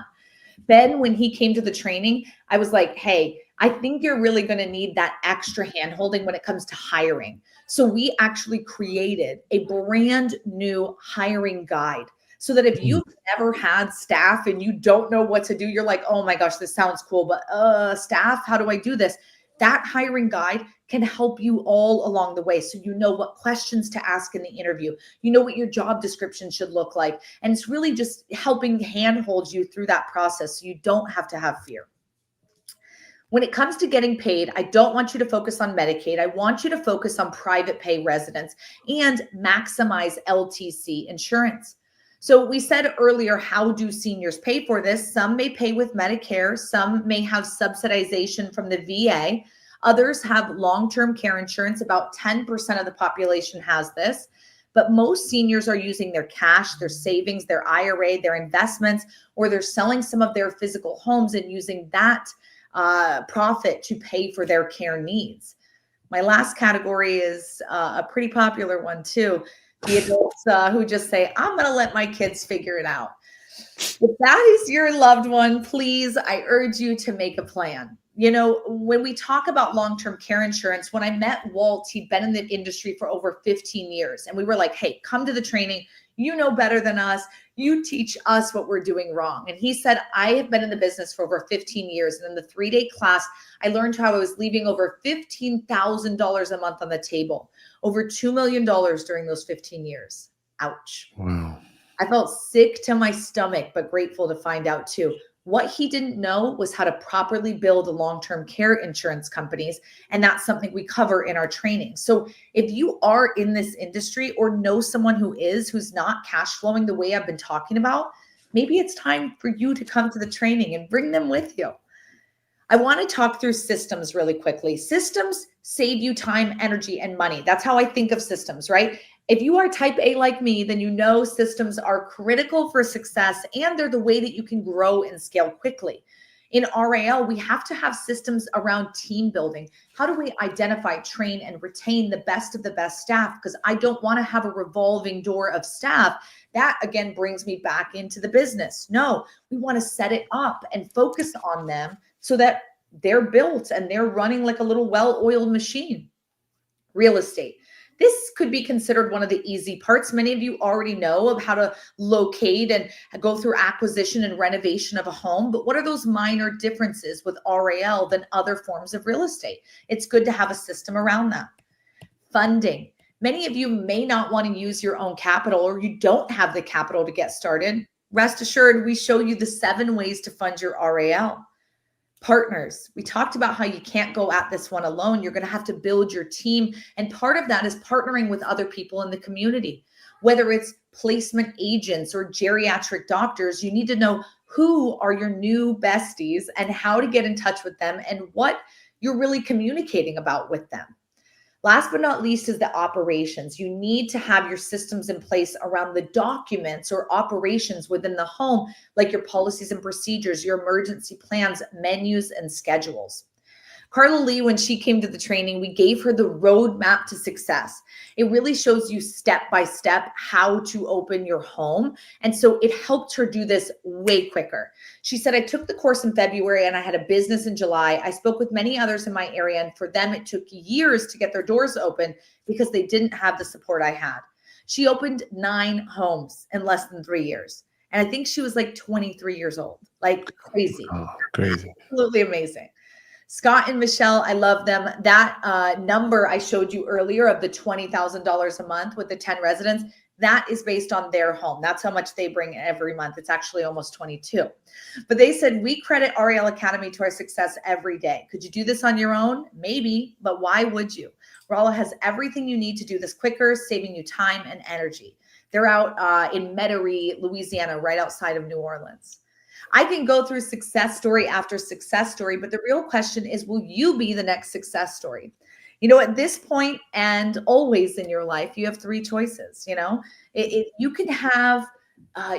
Ben, when he came to the training, I was like, hey, I think you're really going to need that extra handholding when it comes to hiring. So we actually created a brand new hiring guide so that if you've never had staff and you don't know what to do, you're like, oh my gosh, this sounds cool, but staff, how do I do this? That hiring guide can help you all along the way. So you know what questions to ask in the interview. You know what your job description should look like. And it's really just helping handhold you through that process so you don't have to have fear. When it comes to getting paid, I don't want you to focus on Medicaid. I want you to focus on private pay residents and maximize LTC insurance. So we said earlier, how do seniors pay for this? Some may pay with Medicare. Some may have subsidization from the VA. Others have long-term care insurance. About 10% of the population has this. But most seniors are using their cash, their savings, their IRA, their investments, or they're selling some of their physical homes and using that profit to pay for their care needs. My last category is a pretty popular one too. The adults who just say, I'm going to let my kids figure it out. If that is your loved one, please, I urge you to make a plan. You know, when we talk about long-term care insurance, when I met Walt, he'd been in the industry for over 15 years. And we were like, hey, come to the training. You know better than us. You teach us what we're doing wrong. And he said, I have been in the business for over 15 years. And in the 3-day class, I learned how I was leaving over $15,000 a month on the table, over $2 million during those 15 years. Ouch.
Wow.
I felt sick to my stomach, but grateful to find out too. What he didn't know was how to properly build long-term care insurance companies. And that's something we cover in our training. So if you are in this industry or know someone who is, who's not cash flowing the way I've been talking about, maybe it's time for you to come to the training and bring them with you. I want to talk through systems really quickly. Systems save you time, energy, and money. That's how I think of systems, right? If you are type A like me, then you know systems are critical for success and they're the way that you can grow and scale quickly. In RAL, we have to have systems around team building. How do we identify, train, and retain the best of the best staff? Because I don't want to have a revolving door of staff. That again brings me back into the business. No, we want to set it up and focus on them so that they're built and they're running like a little well-oiled machine. Real estate. This could be considered one of the easy parts. Many of you already know of how to locate and go through acquisition and renovation of a home. But what are those minor differences with RAL than other forms of real estate? It's good to have a system around that. Funding. Many of you may not want to use your own capital or you don't have the capital to get started. Rest assured, we show you the 7 ways to fund your RAL. Partners. We talked about how you can't go at this one alone. You're going to have to build your team. And part of that is partnering with other people in the community. Whether it's placement agents or geriatric doctors, you need to know who are your new besties and how to get in touch with them and what you're really communicating about with them. Last but not least is the operations. You need to have your systems in place around the documents or operations within the home, like your policies and procedures, your emergency plans, menus, and schedules. Carla Lee, when she came to the training, we gave her the roadmap to success. It really shows you step by step how to open your home. And so it helped her do this way quicker. She said, I took the course in February and I had a business in July. I spoke with many others in my area, and for them, it took years to get their doors open because they didn't have the support I had. She opened 9 homes in less than 3 years. And I think she was like 23 years old, like crazy.
Oh, crazy.
Absolutely amazing. Scott and Michelle, I love them. That number I showed you earlier of the $20,000 a month with the 10 residents, that is based on their home. That's how much they bring every month. It's actually almost 22. But they said, we credit REL Academy to our success every day. Could you do this on your own? Maybe, but why would you? Rala has everything you need to do this quicker, saving you time and energy. They're out in Metairie, Louisiana, right outside of New Orleans. I can go through success story after success story, but the real question is, will you be the next success story? At this point and always in your life, you have three choices. You can have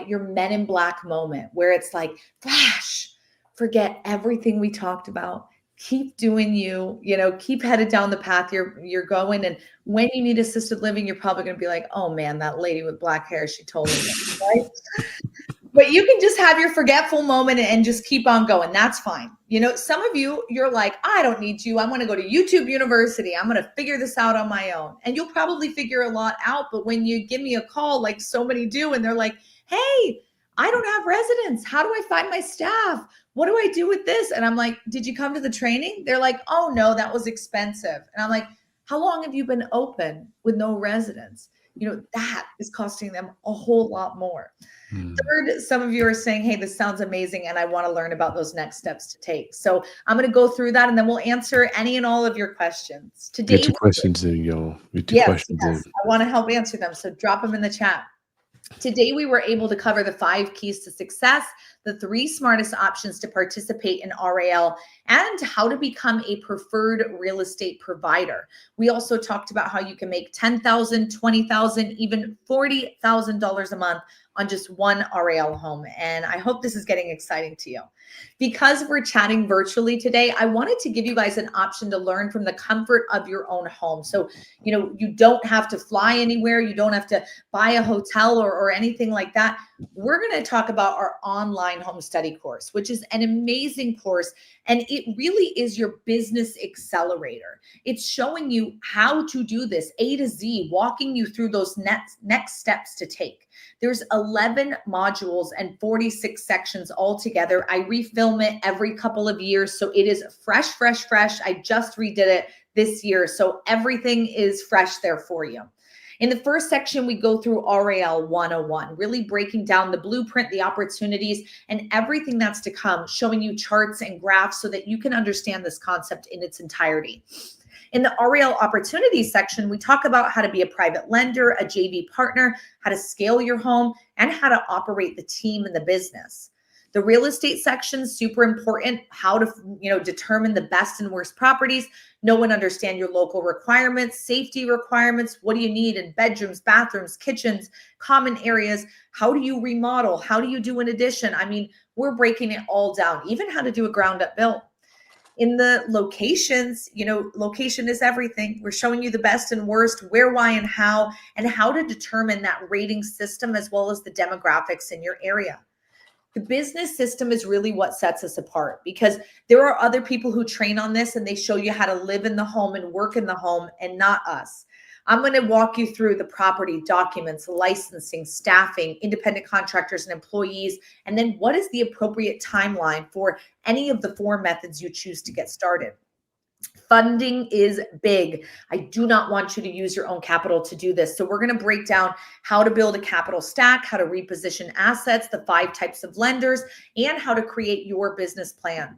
your Men in Black moment where it's like, flash, forget everything we talked about. Keep doing you, keep headed down the path you're going. And when you need assisted living, you're probably going to be like, oh man, that lady with black hair, she totally knows, right? But you can just have your forgetful moment and just keep on going. That's fine. Some of you, you're like, I don't need you. I'm going to go to YouTube University. I'm going to figure this out on my own. And you'll probably figure a lot out. But when you give me a call, like so many do, and they're like, hey, I don't have residents. How do I find my staff? What do I do with this? And I'm like, did you come to the training? They're like, oh no, that was expensive. And I'm like, how long have you been open with no residents? That is costing them a whole lot more. Third, some of you are saying, hey, this sounds amazing, and I want to learn about those next steps to take. So I'm going to go through that, and then we'll answer any and all of your questions.
Get your questions in, y'all. Get your questions in.
I want to help answer them, so drop them in the chat. Today, we were able to cover the 5 keys to success, the 3 smartest options to participate in RAL, and how to become a preferred real estate provider. We also talked about how you can make $10,000, $20,000, even $40,000 a month on just one RAL home. And I hope this is getting exciting to you. Because we're chatting virtually today, I wanted to give you guys an option to learn from the comfort of your own home. So, you don't have to fly anywhere. You don't have to buy a hotel or anything like that. We're going to talk about our online home study course, which is an amazing course. And it really is your business accelerator. It's showing you how to do this A to Z, walking you through those next steps to take. There's 11 modules and 46 sections altogether. I refilm it every couple of years. So it is fresh. I just redid it this year. So everything is fresh there for you. In the first section, we go through RAL 101, really breaking down the blueprint, the opportunities, and everything that's to come, showing you charts and graphs so that you can understand this concept in its entirety. In the RAL opportunities section, we talk about how to be a private lender, a JV partner, how to scale your home, and how to operate the team and the business. The real estate section is super important, how to determine the best and worst properties, know and understand your local requirements, safety requirements, what do you need in bedrooms, bathrooms, kitchens, common areas, how do you remodel, how do you do an addition? I mean, we're breaking it all down, even how to do a ground up build. In the locations, location is everything. We're showing you the best and worst, where, why, and how to determine that rating system as well as the demographics in your area. The business system is really what sets us apart because there are other people who train on this and they show you how to live in the home and work in the home and not us. I'm going to walk you through the property, documents, licensing, staffing, independent contractors and employees, and then what is the appropriate timeline for any of the 4 methods you choose to get started. Funding is big. I do not want you to use your own capital to do this. So we're going to break down how to build a capital stack, how to reposition assets, the 5 types of lenders, and how to create your business plan.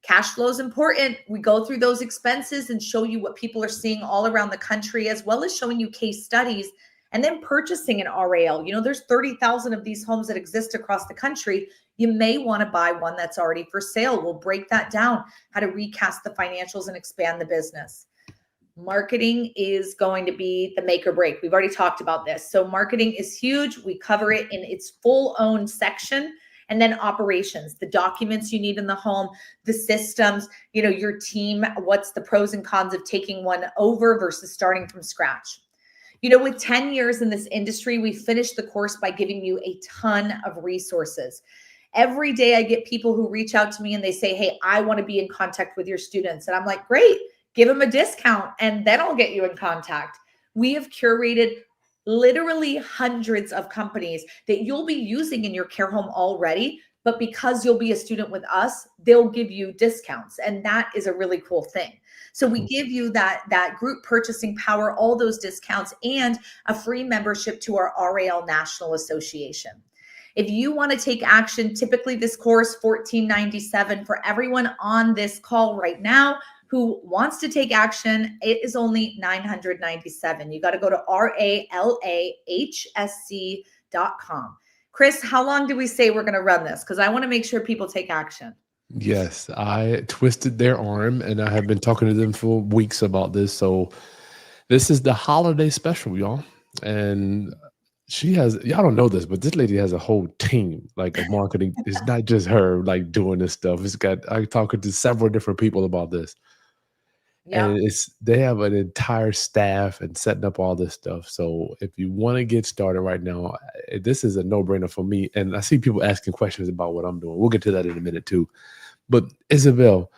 Cash flow is important. We go through those expenses and show you what people are seeing all around the country, as well as showing you case studies. And then purchasing an RAL. There's 30,000 of these homes that exist across the country. You may want to buy one that's already for sale. We'll break that down, how to recast the financials and expand the business. Marketing is going to be the make or break. We've already talked about this. So marketing is huge. We cover it in its full own section. And then operations, the documents you need in the home, the systems, your team, what's the pros and cons of taking one over versus starting from scratch. With 10 years in this industry, we finished the course by giving you a ton of resources. Every day I get people who reach out to me and they say, hey, I want to be in contact with your students. And I'm like, great, give them a discount and then I'll get you in contact. We have curated literally hundreds of companies that you'll be using in your care home already, but because you'll be a student with us, they'll give you discounts. And that is a really cool thing. So we give you that group purchasing power, all those discounts, and a free membership to our RAL National Association. If you want to take action, typically this course, $14.97 for everyone on this call right now. who wants to take action, it is only $997. You got to go to RALAHSC.com. Chris, how long do we say we're going to run this? Because I want to make sure people take action.
Yes, I twisted their arm and I have been talking to them for weeks about this. So this is the holiday special, y'all. And y'all don't know this, but this lady has a whole team, like a marketing. It's not just her like doing this stuff. I talked to several different people about this.
Yeah.
And they have an entire staff and setting up all this stuff. So if you want to get started right now, this is a no-brainer for me. And I see people asking questions about what I'm doing. We'll get to that in a minute too. But Isabelle,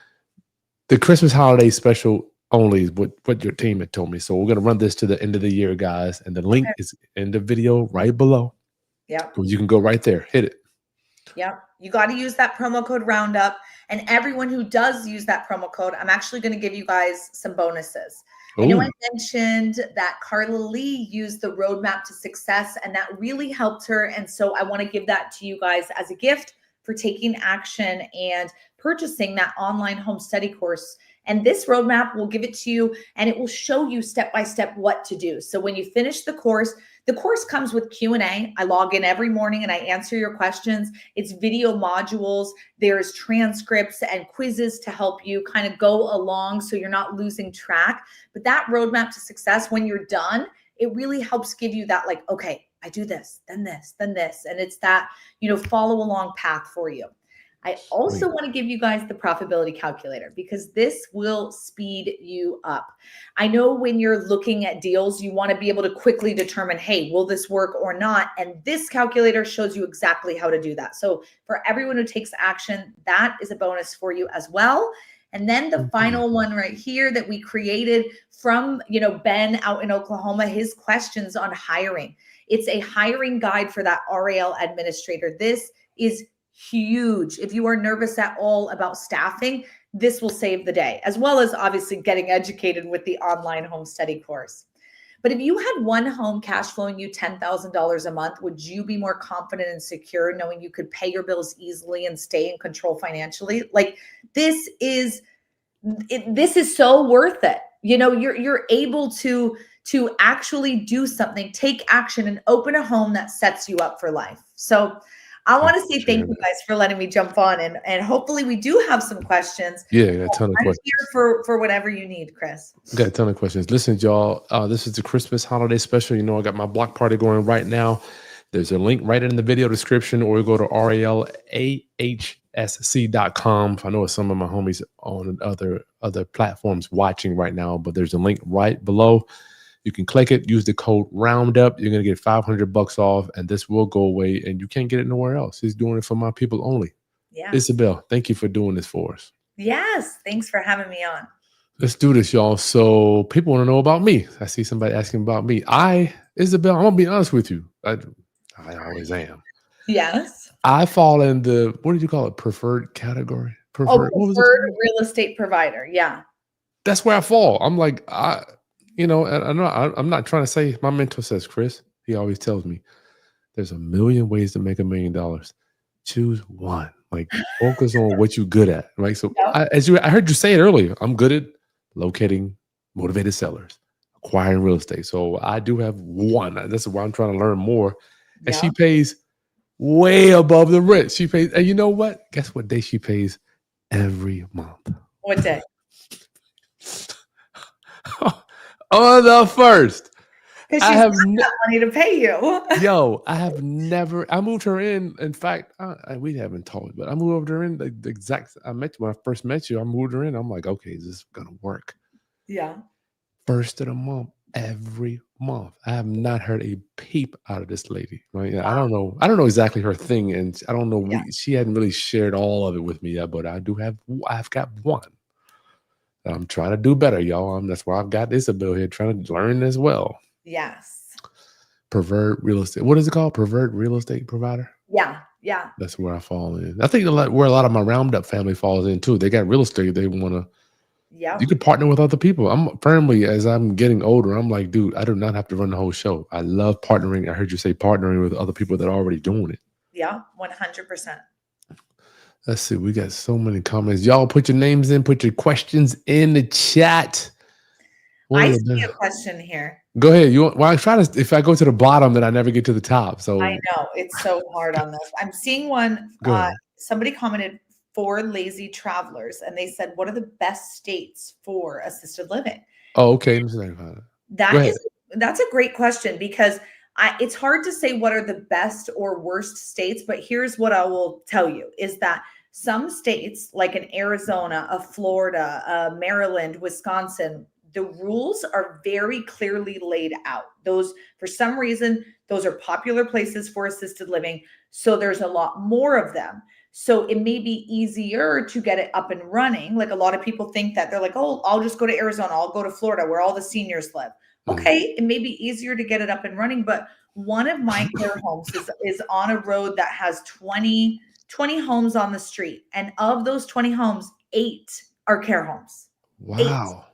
the Christmas holiday special only is what your team had told me. So we're gonna run this to the end of the year, guys. And the link
Okay.
is in the video right below.
Yeah.
So you can go right there, hit it.
Yep. You got to use that promo code roundup. And everyone who does use that promo code, I'm actually going to give you guys some bonuses. I know I
Oh,
mentioned that Carla Lee used the roadmap to success, and that really helped her. And so I want to give that to you guys as a gift for taking action and purchasing that online home study course. And this roadmap will give it to you, and it will show you step by step what to do. So when you finish the course comes with Q&A. I log in every morning and I answer your questions. It's video modules. There's transcripts and quizzes to help you kind of go along so you're not losing track. But that roadmap to success, when you're done, it really helps give you that, like, okay, I do this, then this, then this. And it's that, follow along path for you. I also
sweet.
want to give you guys the profitability calculator because this will speed you up. I know when you're looking at deals, you want to be able to quickly determine, hey, will this work or not? And this calculator shows you exactly how to do that. So for everyone who takes action, that is a bonus for you as well. And then the
Mhm.
final one right here that we created from, Ben out in Oklahoma, his questions on hiring. It's a hiring guide for that RAL administrator. This is huge. If you are nervous at all about staffing, this will save the day, as well as obviously getting educated with the online home study course. But if you had one home cash flowing you $10,000 a month, would you be more confident and secure knowing you could pay your bills easily and stay in control financially? Like this is so worth it. You're able to actually do something, take action, and open a home that sets you up for life. So I want
Thank
to
you for
say thank
sharing
you
that.
guys for letting me jump on, and hopefully we do have some questions.
Yeah, I got a ton of
I'm here
questions.
for whatever you need, Chris.
Got a ton of questions. Listen, y'all, this is the Christmas holiday special. I got my block party going right now. There's a link right in the video description, or you go to RALAHSC.com. I know some of my homies on other platforms watching right now, but there's a link right below. You can click it, use the code ROUNDUP. You're gonna get $500 off, and this will go away, and you can't get it nowhere else. He's doing it for my people only.
Yeah.
Isabelle, thank you for doing this for us.
Yes. Thanks for having me on.
Let's do this, y'all. So people want to know about me. I see somebody asking about me. Isabelle, I'm gonna be honest with you. I always am.
Yes.
I fall in the, what did you call it? Preferred category?
Oh,
Preferred, what was it
preferred
called?
real estate provider. Yeah.
That's where I fall. I'm like, and I'm not trying to say, my mentor says, Chris, he always tells me, there's a million ways to make $1 million. Choose one. Like, focus on what you're good at. Right. So
Yep.
I heard you say it earlier. I'm good at locating motivated sellers, acquiring real estate. So I do have one. That's why I'm trying to learn more. And she
Yeah.
pays way above the rent. She pays, and you know what? Guess what day she pays every month?
What day?
On the first.
Because
I
she's
have
got that money to pay you.
Yo, I have never. I moved her in. In fact, we haven't talked, but I moved her in the exact. I met you when I first met you. I moved her in. I'm like, okay, is this gonna work?
Yeah.
First of the month, every month. I have not heard a peep out of this lady. Right? Yeah, I
Wow.
don't know. I don't know exactly her thing, and I don't know.
Yeah.
She hadn't really shared all of it with me yet, but I do have. I've got one. I'm trying to do better, y'all. That's why I've got Isabelle here trying to learn as well.
Yes.
Pervert real estate. What is it called? Pervert real estate provider.
Yeah. Yeah.
That's where I fall in. I think where a lot of my Roundup family falls in too. They got real estate. They want to. You
Yep.
could partner with other people. I'm firmly, as I'm getting older, I'm like, dude, I do not have to run the whole show. I love partnering. I heard you say partnering with other people that are already doing it.
Yeah. 100%.
Let's see. We got so many comments. Y'all put your names in, put your questions in the chat. One
I
of
see
the
a question here.
Go ahead. You want, well, I try to, if I go to the bottom, then I never get to the top.
I
So
know it's so hard on this. I'm seeing one.
go ahead.
Somebody commented for lazy travelers, and they said, "What are the best states for assisted living?"
Oh, okay. Let me see if I can find it. Go
That
ahead.
is that's a great question because it's hard to say what are the best or worst states, but here's what I will tell you is that some states like in Arizona, Florida, Maryland, Wisconsin, the rules are very clearly laid out. Those, for some reason, those are popular places for assisted living. So there's a lot more of them. So it may be easier to get it up and running. Like a lot of people think that they're like, oh, I'll just go to Arizona, I'll go to Florida where all the seniors live.
Mhm.
Okay, it may be easier to get it up and running, but one of my care homes is on a road that has 20 homes on the street. And of those 20 homes, 8 are care homes. 8.
Wow.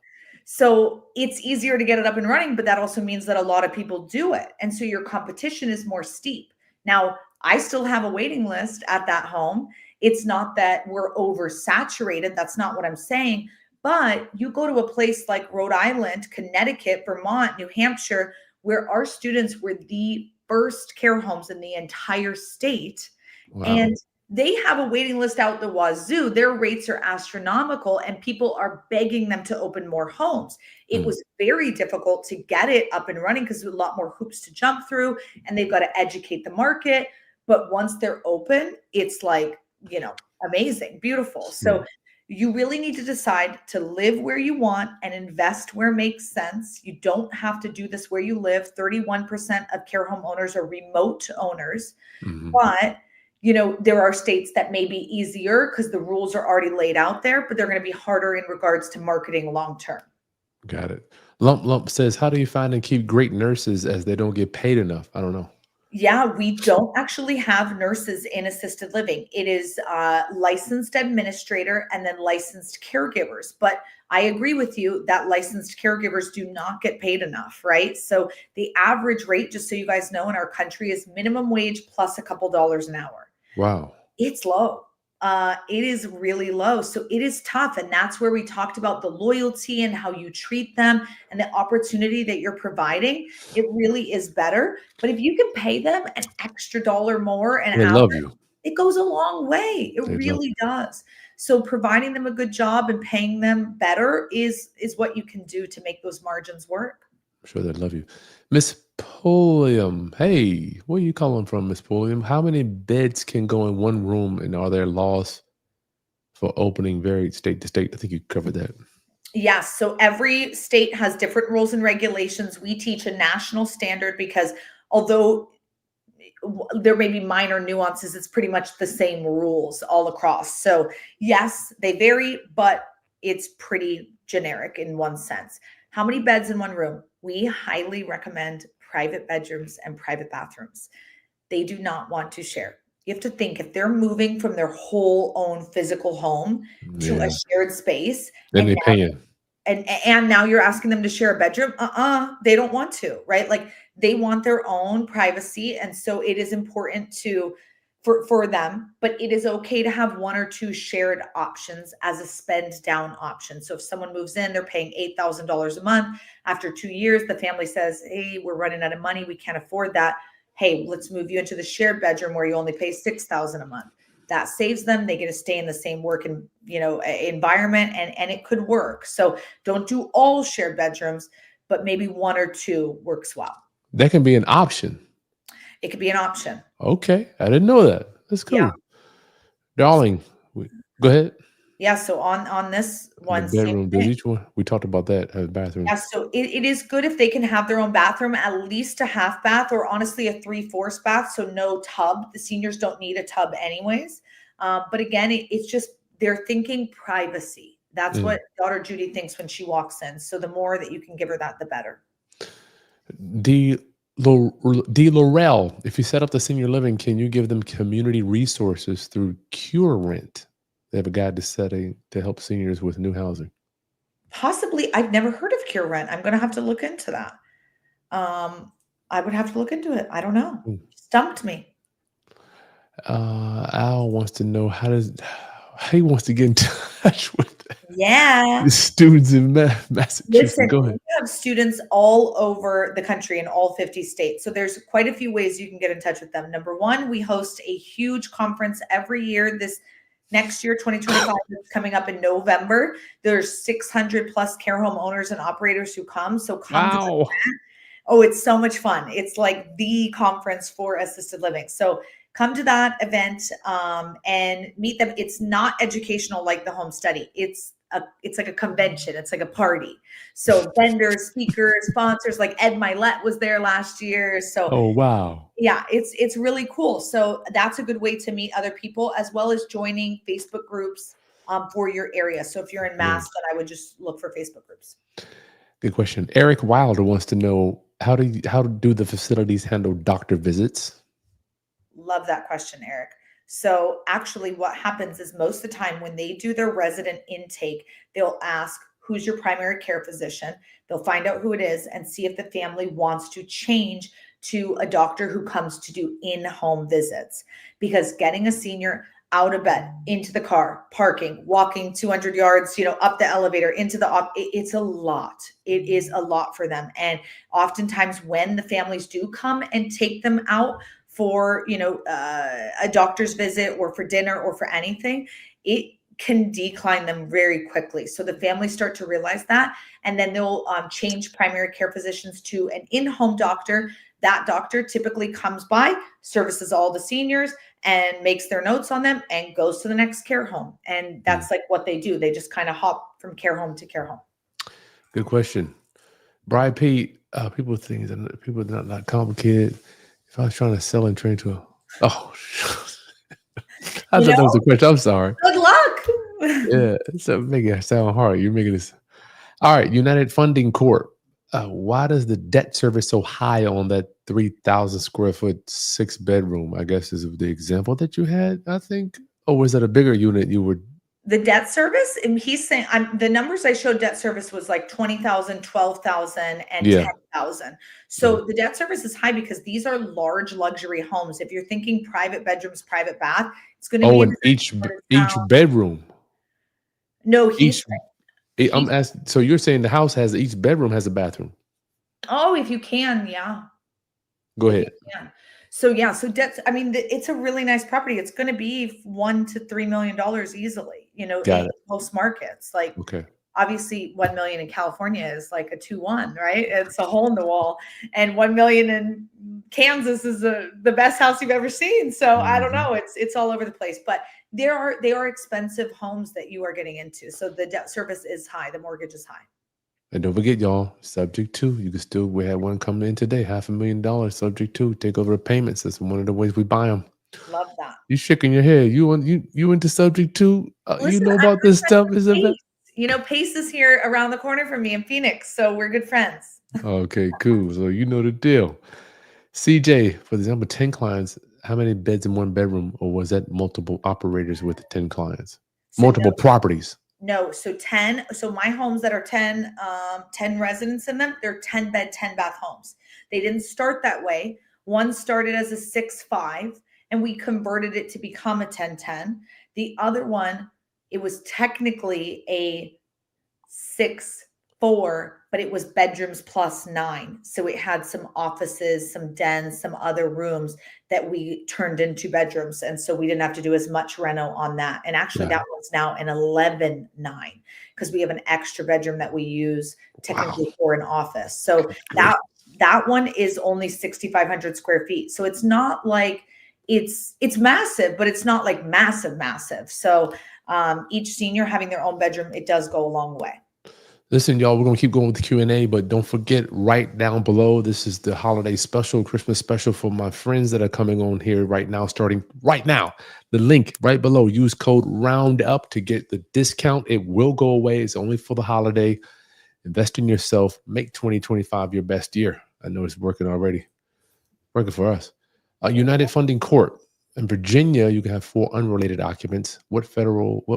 So it's easier to get it up and running, but that also means that a lot of people do it. And so your competition is more steep. Now, I still have a waiting list at that home. It's not that we're oversaturated. That's not what I'm saying. But you go to a place like Rhode Island, Connecticut, Vermont, New Hampshire, where our students were the first care homes in the entire state.
Wow.
And they have a waiting list out the wazoo. Their rates are astronomical, and people are begging them to open more homes. It
Mm,
was very difficult to get it up and running because there's a lot more hoops to jump through, and they've got to educate the market. But once they're open, it's like, amazing, beautiful.
mm,
So you really need to decide to live where you want and invest where makes sense. You don't have to do this where you live. 31% of care home owners are remote owners,
mhm.
but there are states that may be easier because the rules are already laid out there, but they're going to be harder in regards to marketing long term.
Got it. Lump Lump says, how do you find and keep great nurses as they don't get paid enough? I don't know.
Yeah, we don't actually have nurses in assisted living. It is licensed administrator and then licensed caregivers. But I agree with you that licensed caregivers do not get paid enough, right? So the average rate, just so you guys know, in our country is minimum wage plus a couple dollars an hour.
Wow.
It's low. It is really low. So it is tough. And that's where we talked about the loyalty and how you treat them and the opportunity that you're providing. It really is better. But if you can pay them an extra dollar more an
They
hour,
love you.
it goes a long way. It
They love
really does. So providing them a good job and paying them better is what you can do to make those margins work.
I'm sure they love you. Miss Pulliam. Hey, where you calling from, Miss Pulliam? How many beds can go in one room and are there laws for opening varied state to state? I think you covered that.
Yes. So every state has different rules and regulations. We teach a national standard because although there may be minor nuances, it's pretty much the same rules all across. So, yes, they vary, but it's pretty generic in one sense. How many beds in one room? We highly recommend private bedrooms and private bathrooms. They do not want to share. You have to think if they're moving from their whole own physical home to a
Yeah.
shared space,
Then
and
they paying.
and now you're asking them to share a bedroom. They don't want to, right? Like they want their own privacy, and so it is important to for them, but it is okay to have one or two shared options as a spend down option. So if someone moves in, they're paying $8,000 a month. After 2 years, the family says, hey, we're running out of money, we can't afford that. Hey, let's move you into the shared bedroom where you only pay 6,000 a month. That saves them. They get to stay in the same work and environment, and it could work. So don't do all shared bedrooms, but maybe one or two works well.
That can be an option.
It could be an option.
Okay. I didn't know that. That's
Yeah.
cool. Darling, go ahead.
Yeah. So on this
The
one, same
bedroom, does
thing.
each one, we talked about that, bathroom.
Yeah, so it is good if they can have their own bathroom, at least a half bath, or honestly a 3/4 bath. So no tub. The seniors don't need a tub anyways. But again, it's just they're thinking privacy. That's
Mm.
what daughter Judy thinks when she walks in. So the more that you can give her that, the better.
D. D. Laurel, if you set up the senior living, can you give them community resources through Cure Rent? They have a guide to setting to help seniors with new housing.
Possibly, I've never heard of Cure Rent. I'm gonna have to look into that. Um, I would have to look into it. I don't know.
Mm.
Stumped me.
Al wants to know how he wants to get in touch with
Yeah.
the students in Massachusetts.
Listen,
Go
we
ahead.
have students all over the country in all 50 states. So there's quite a few ways you can get in touch with them. Number one, we host a huge conference every year. This next year, 2025, is coming up in November. There's 600 plus care home owners and operators who come. So come to
Wow.
Oh, it's so much fun. It's like the conference for assisted living. So come to that event and meet them. It's not educational like the home study. It's like a convention. It's like a party. So vendors, speakers, sponsors, like Ed Milet was there last year. So
Oh, wow.
yeah, it's really cool. So that's a good way to meet other people as well as joining Facebook groups for your area. So if you're in
Yeah.
Mass, then I would just look for Facebook groups.
Good question. Eric Wilder wants to know how do the facilities handle doctor visits?
Love that question, Eric. So, actually, what happens is most of the time when they do their resident intake, they'll ask, who's your primary care physician? They'll find out who it is and see if the family wants to change to a doctor who comes to do in home visits. Because getting a senior out of bed, into the car, parking, walking 200 yards, up the elevator, into it's a lot. It is a lot for them. And oftentimes, when the families do come and take them out, for a doctor's visit or for dinner or for anything, it can decline them very quickly. So the families start to realize that, and then they'll change primary care physicians to an in-home doctor. That doctor typically comes by, services all the seniors, and makes their notes on them, and goes to the next care home. And that's like what they do. They just kind of hop from care home to care home.
Good question. Brian Pete, people are not complicated. If I was trying to sell and train to I
You
thought that was
know,
a question. I'm sorry.
good luck.
Yeah, so making it sound hard. You're making this. All right, United Funding Corp. Why does the debt service so high on that 3,000 square foot 6 bedroom? I guess is the example that you had. I think, or was that a bigger unit you were?
The debt service, and he's saying the numbers I showed debt service was like 20,000, 12,000, and
Yeah,
10,000.
yeah.
So the debt service is high because these are large luxury homes. If you're thinking private bedrooms, private bath, it's going to be
Oh,
in
and each
the
each
town.
bedroom,
No,
each. I'm
he's
asking. So you're saying the house has each bedroom has a bathroom?
oh, if you can, yeah.
Go
If you
ahead.
can. So yeah, so debt, I mean, it's a really nice property. It's going to be $1 to $3 million easily,
Got
in
it.
most markets. Like
Okay.
obviously 1 million in California is like a 2-1, right? It's a hole in the wall. And 1 million in Kansas is the best house you've ever seen. So I don't
Mhm.
know. It's all over the place. But they are expensive homes that you are getting into. So the debt service is high, the mortgage is high.
And don't forget, y'all, subject to, you can still, we had one coming in today, $500,000, subject to, take over the payments. That's one of the ways we buy them.
Love that.
You shaking your head. You into subject to? You
Listen,
know
I'm
about
good
this
friends
stuff,
with
Isabel?
Pace. Pace is here around the corner from me in Phoenix. So we're good friends.
Okay, cool. So you know the deal. CJ, for example, 10 clients, how many beds in one bedroom, or was that multiple operators with 10 clients?
So no,
Multiple properties.
no. So 10. So my homes that are 10 residents in them, they're 10 bed, 10 bath homes. They didn't start that way. One started as a 6-5, and we converted it to become a 10-10. The other one, it was technically a 6-4, but it was bedrooms plus 9. So it had some offices, some dens, some other rooms that we turned into bedrooms. And so we didn't have to do as much reno on that. And actually,
Got
that
it.
one's now an 11-9 because we have an extra bedroom that we use
Wow.
technically for an office. So
Good
that
gracious.
that one is only 6,500 square feet. So it's not like it's massive, but it's not like massive, massive. So each senior having their own bedroom, it does go a long way.
Listen, y'all, we're going to keep going with the Q&A, but don't forget, right down below, this is the holiday special, Christmas special for my friends that are coming on here right now, starting right now. The link right below, use code ROUNDUP to get the discount. It will go away. It's only for the holiday. Invest in yourself. Make 2025 your best year. I know it's working already. Working for us. United Funding Court. In Virginia, you can have 4 unrelated occupants. What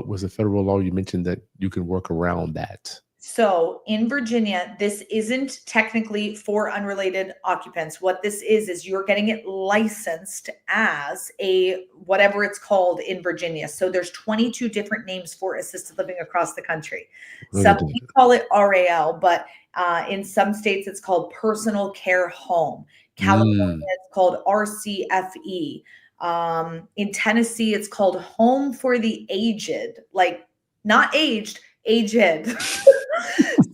was the federal law you mentioned that you can work around that?
So in Virginia, this isn't technically for unrelated occupants. What this is you're getting it licensed as a whatever it's called in Virginia. So there's 22 different names for assisted living across the country.
Look
Some
at that.
people call it RAL, but in some states it's called personal care home. California,
Mm.
it's called RCFE. In Tennessee, it's called Home for the Aged, like not aged, aged.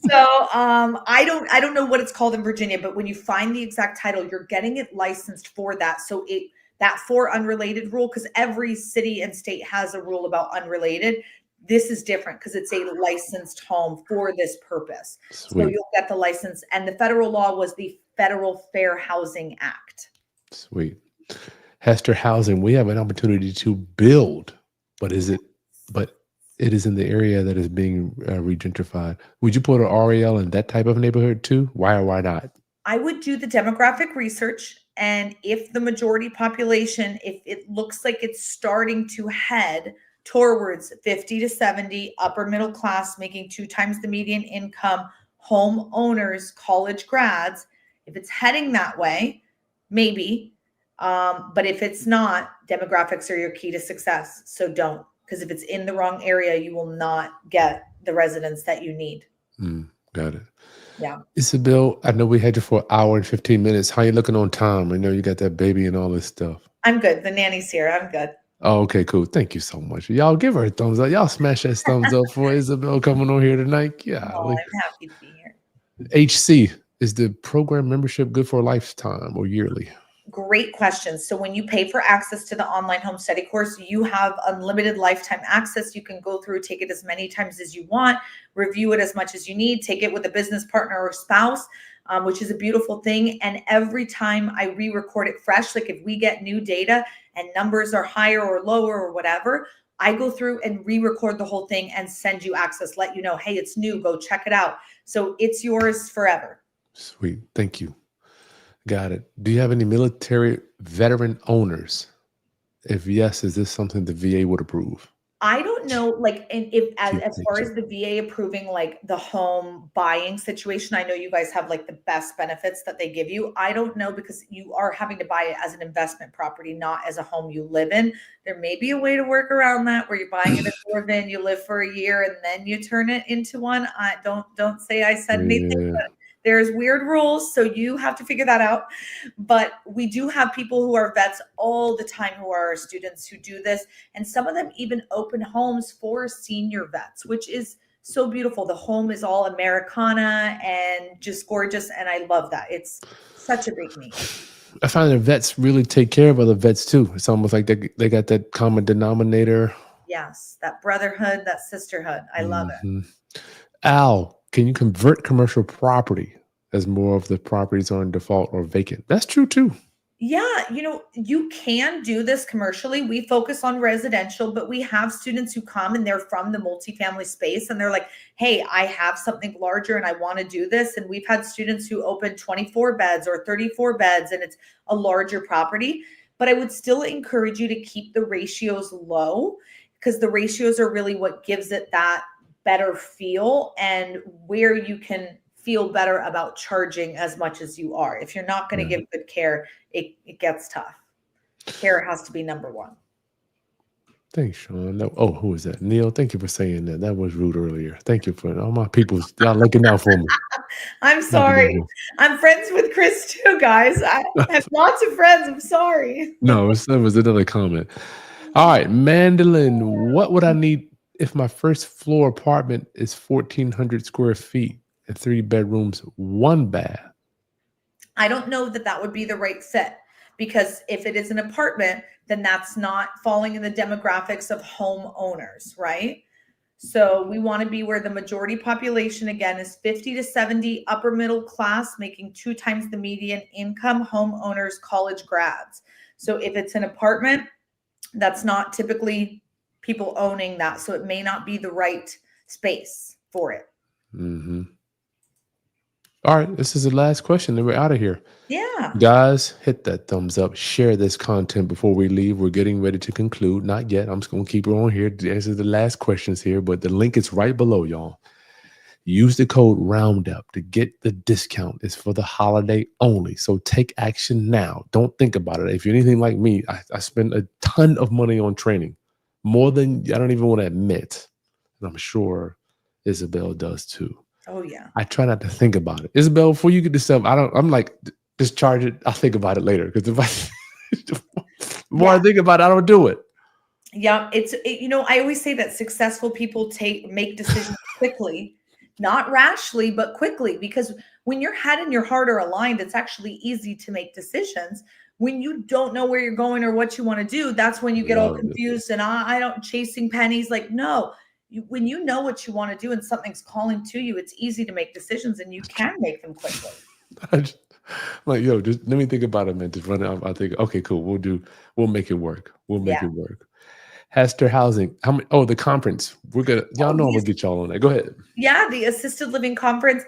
So I don't know what it's called in Virginia, but when you find the exact title, you're getting it licensed for that. So it that for unrelated rule, because every city and state has a rule about unrelated. This is different because it's a licensed home for this purpose. So
Sweet.
you'll get the license. And the federal law was the Federal Fair Housing Act.
Sweet. Hester Housing, we have an opportunity to build, but but it is in the area that is being regentrified. Would you put an REL in that type of neighborhood too? Why or why not?
I would do the demographic research. And if the majority population, if it looks like it's starting to head towards 50 to 70, upper middle class, making 2 times the median income, home owners, college grads, if it's heading that way, maybe. But if it's not, demographics are your key to success. So don't, because if it's in the wrong area, you will not get the residents that you need.
Got it.
Yeah.
Isabel, I know we had you for an hour and 15 minutes. How you looking on time? I know you got that baby and all this stuff.
I'm good. The nanny's here. I'm good.
Oh, okay, cool. Thank you so much. Y'all give her a thumbs up. Y'all smash that thumbs up for Isabel coming on here tonight. Yeah.
Oh, I'm happy to be here.
HC, is the program membership good for a lifetime or yearly?
Great question. So when you pay for access to the online home study course, you have unlimited lifetime access. You can go through, take it as many times as you want, review it as much as you need, take it with a business partner or spouse, which is a beautiful thing. And every time I re-record it fresh, like if we get new data and numbers are higher or lower or whatever, I go through and re-record the whole thing and send you access, let you know, hey, it's new, go check it out. So it's yours forever.
Sweet. Thank you. Got it. Do you have any military veteran owners? If yes, is this something the VA would approve?
I don't know, like, and if as
Thank
far
you.
as the VA approving like the home buying situation, I know you guys have like the best benefits that they give you. I don't know because you are having to buy it as an investment property, not as a home you live in. There may be a way to work around that where you're buying it as you live in, you live for a year and then you turn it into one. I don't say I said anything,
Yeah.
but there's weird rules, so you have to figure that out. But we do have people who are vets all the time who are our students who do this. And some of them even open homes for senior vets, which is so beautiful. The home is all Americana and just gorgeous. And I love that. It's such a big need.
I find that vets really take care of other vets too. It's almost like they got that common denominator.
Yes, that brotherhood, that sisterhood. I love it.
Mhm. Al, can you convert commercial property as more of the properties are in default or vacant? That's true too.
Yeah, you can do this commercially. We focus on residential, but we have students who come and they're from the multifamily space and they're like, hey, I have something larger and I want to do this. And we've had students who open 24 beds or 34 beds and it's a larger property. But I would still encourage you to keep the ratios low because the ratios are really what gives it that better feel and where you can feel better about charging as much as you are. If you're not going to
Yeah.
give good care, it gets tough. Care has to be number one.
Thanks, Sean. Oh, who was that? Neil, thank you for saying that. That was rude earlier. Thank you for all my people. Y'all looking out for me.
I'm
Not the
sorry.
big
I'm friends with Chris too, guys. I have lots of friends. I'm sorry.
No, it was another comment. All right, Mandolin, what would I need if my first floor apartment is 1,400 square feet and 3 bedrooms, 1 bath?
I don't know that that would be the right fit because if it is an apartment, then that's not falling in the demographics of homeowners, right? So we want to be where the majority population again is 50 to 70, upper middle class, making 2 times the median income, homeowners, college grads. So if it's an apartment, that's not typically people owning that. So it may not be the right space for it.
Mm-hmm. All right, this is the last question, and we're out of here.
Yeah.
Guys, hit that thumbs up. Share this content before we leave. We're getting ready to conclude. Not yet. I'm just going to keep it on here to answer the last questions here, but the link is right below, y'all. Use the code Roundup to get the discount. It's for the holiday only. So take action now. Don't think about it. If you're anything like me, I spend a ton of money on training, more than I don't even want to admit. And I'm sure Isabel does too.
Oh yeah.
I try not to think about it. Isabel, before you get this stuff, I'm like, just charge it. I'll think about it later. Because if I, the more I
Yeah.
think about it, I don't do it.
Yeah, I always say that successful people make decisions quickly, not rashly, but quickly, because when your head and your heart are aligned, it's actually easy to make decisions. When you don't know where you're going or what you want to do, that's when you get all
Love it.
confused and I don't chasing pennies. Like, no, when you know what you want to do and something's calling to you, it's easy to make decisions and you can make them quickly.
I just, like, yo, just let me think about it, man. Just run it. I think, okay, cool. We'll make it work. We'll make
Yeah.
it work. Hester Housing. How many? Oh, the conference. Y'all
Oh,
know I'm gonna get y'all on that. Go ahead.
the assisted living conference.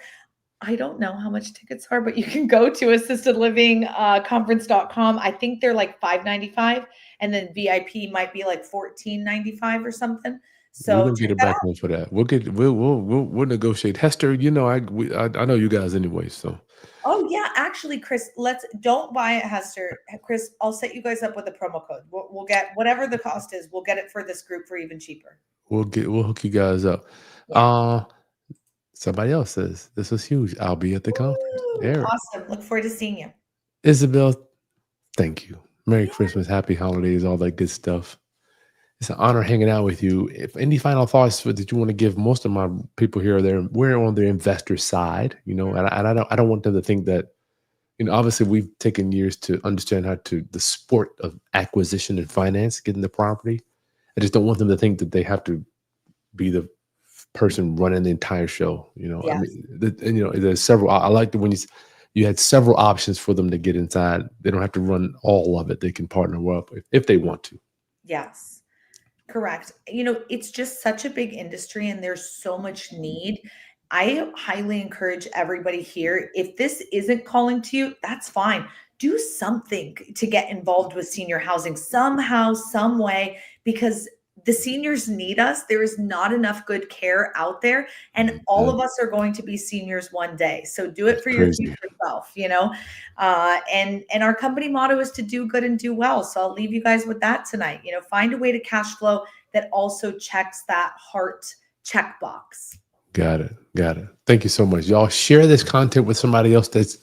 I don't know how much tickets are, but you can go to assistedlivingconference.com. I think they're like 5.95, and then VIP might be like 14.95 or something.
We're
So
gonna get
check
it
that
back
out.
on for that. We'll negotiate. Hester, I know you guys anyway, so
Oh yeah, actually, Chris, let's don't buy it, Hester. Chris, I'll set you guys up with a promo code. We'll get whatever the cost is. We'll get it for this group for even cheaper.
we'll hook you guys up.
Yeah.
Uh Somebody else says this was huge. I'll be at the conference.
Woo!
Eric.
Awesome. Look forward to seeing you.
Isabel, thank you. Merry
Yeah.
Christmas, happy holidays, all that good stuff. It's an honor hanging out with you. If any final thoughts that you want to give, most of my people here, we're on the investor side, and I don't want them to think that, obviously we've taken years to understand the sport of acquisition and finance, getting the property. I just don't want them to think that they have to be the person running the entire show. I
Yes.
mean, there's several. I like the when you had several options for them to get inside. They don't have to run all of it. They can partner up if they want to.
Yes. Correct. It's just such a big industry and there's so much need. I highly encourage everybody here. If this isn't calling to you, that's fine. Do something to get involved with senior housing somehow, some way, because the seniors need us. There is not enough good care out there, and all
Man,
of us are going to be seniors one day. So do it
that's
for your
crazy.
future self. And our company motto is to do good and do well. So I'll leave you guys with that tonight. Find a way to cash flow that also checks that heart checkbox.
Got it. Got it. Thank you so much. Y'all share this content with somebody else that's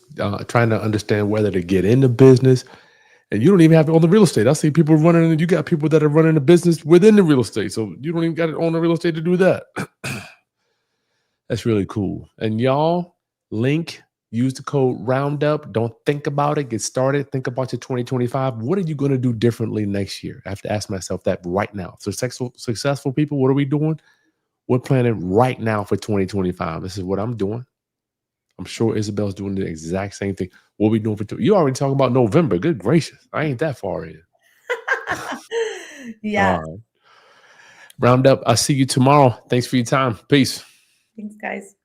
trying to understand whether to get into business. And you don't even have to own the real estate. I see people running, and you got people that are running a business within the real estate. So you don't even got to own the real estate to do that. That's really cool. And y'all, use the code Roundup. Don't think about it. Get started. Think about your 2025. What are you going to do differently next year? I have to ask myself that right now. So successful people, what are we doing? We're planning right now for 2025. This is what I'm doing. I'm sure Isabel's doing the exact same thing. What are we doing you already talking about November. Good gracious. I ain't that far in.
Yes.
All right. Roundup. I'll see you tomorrow. Thanks for your time. Peace.
Thanks, guys.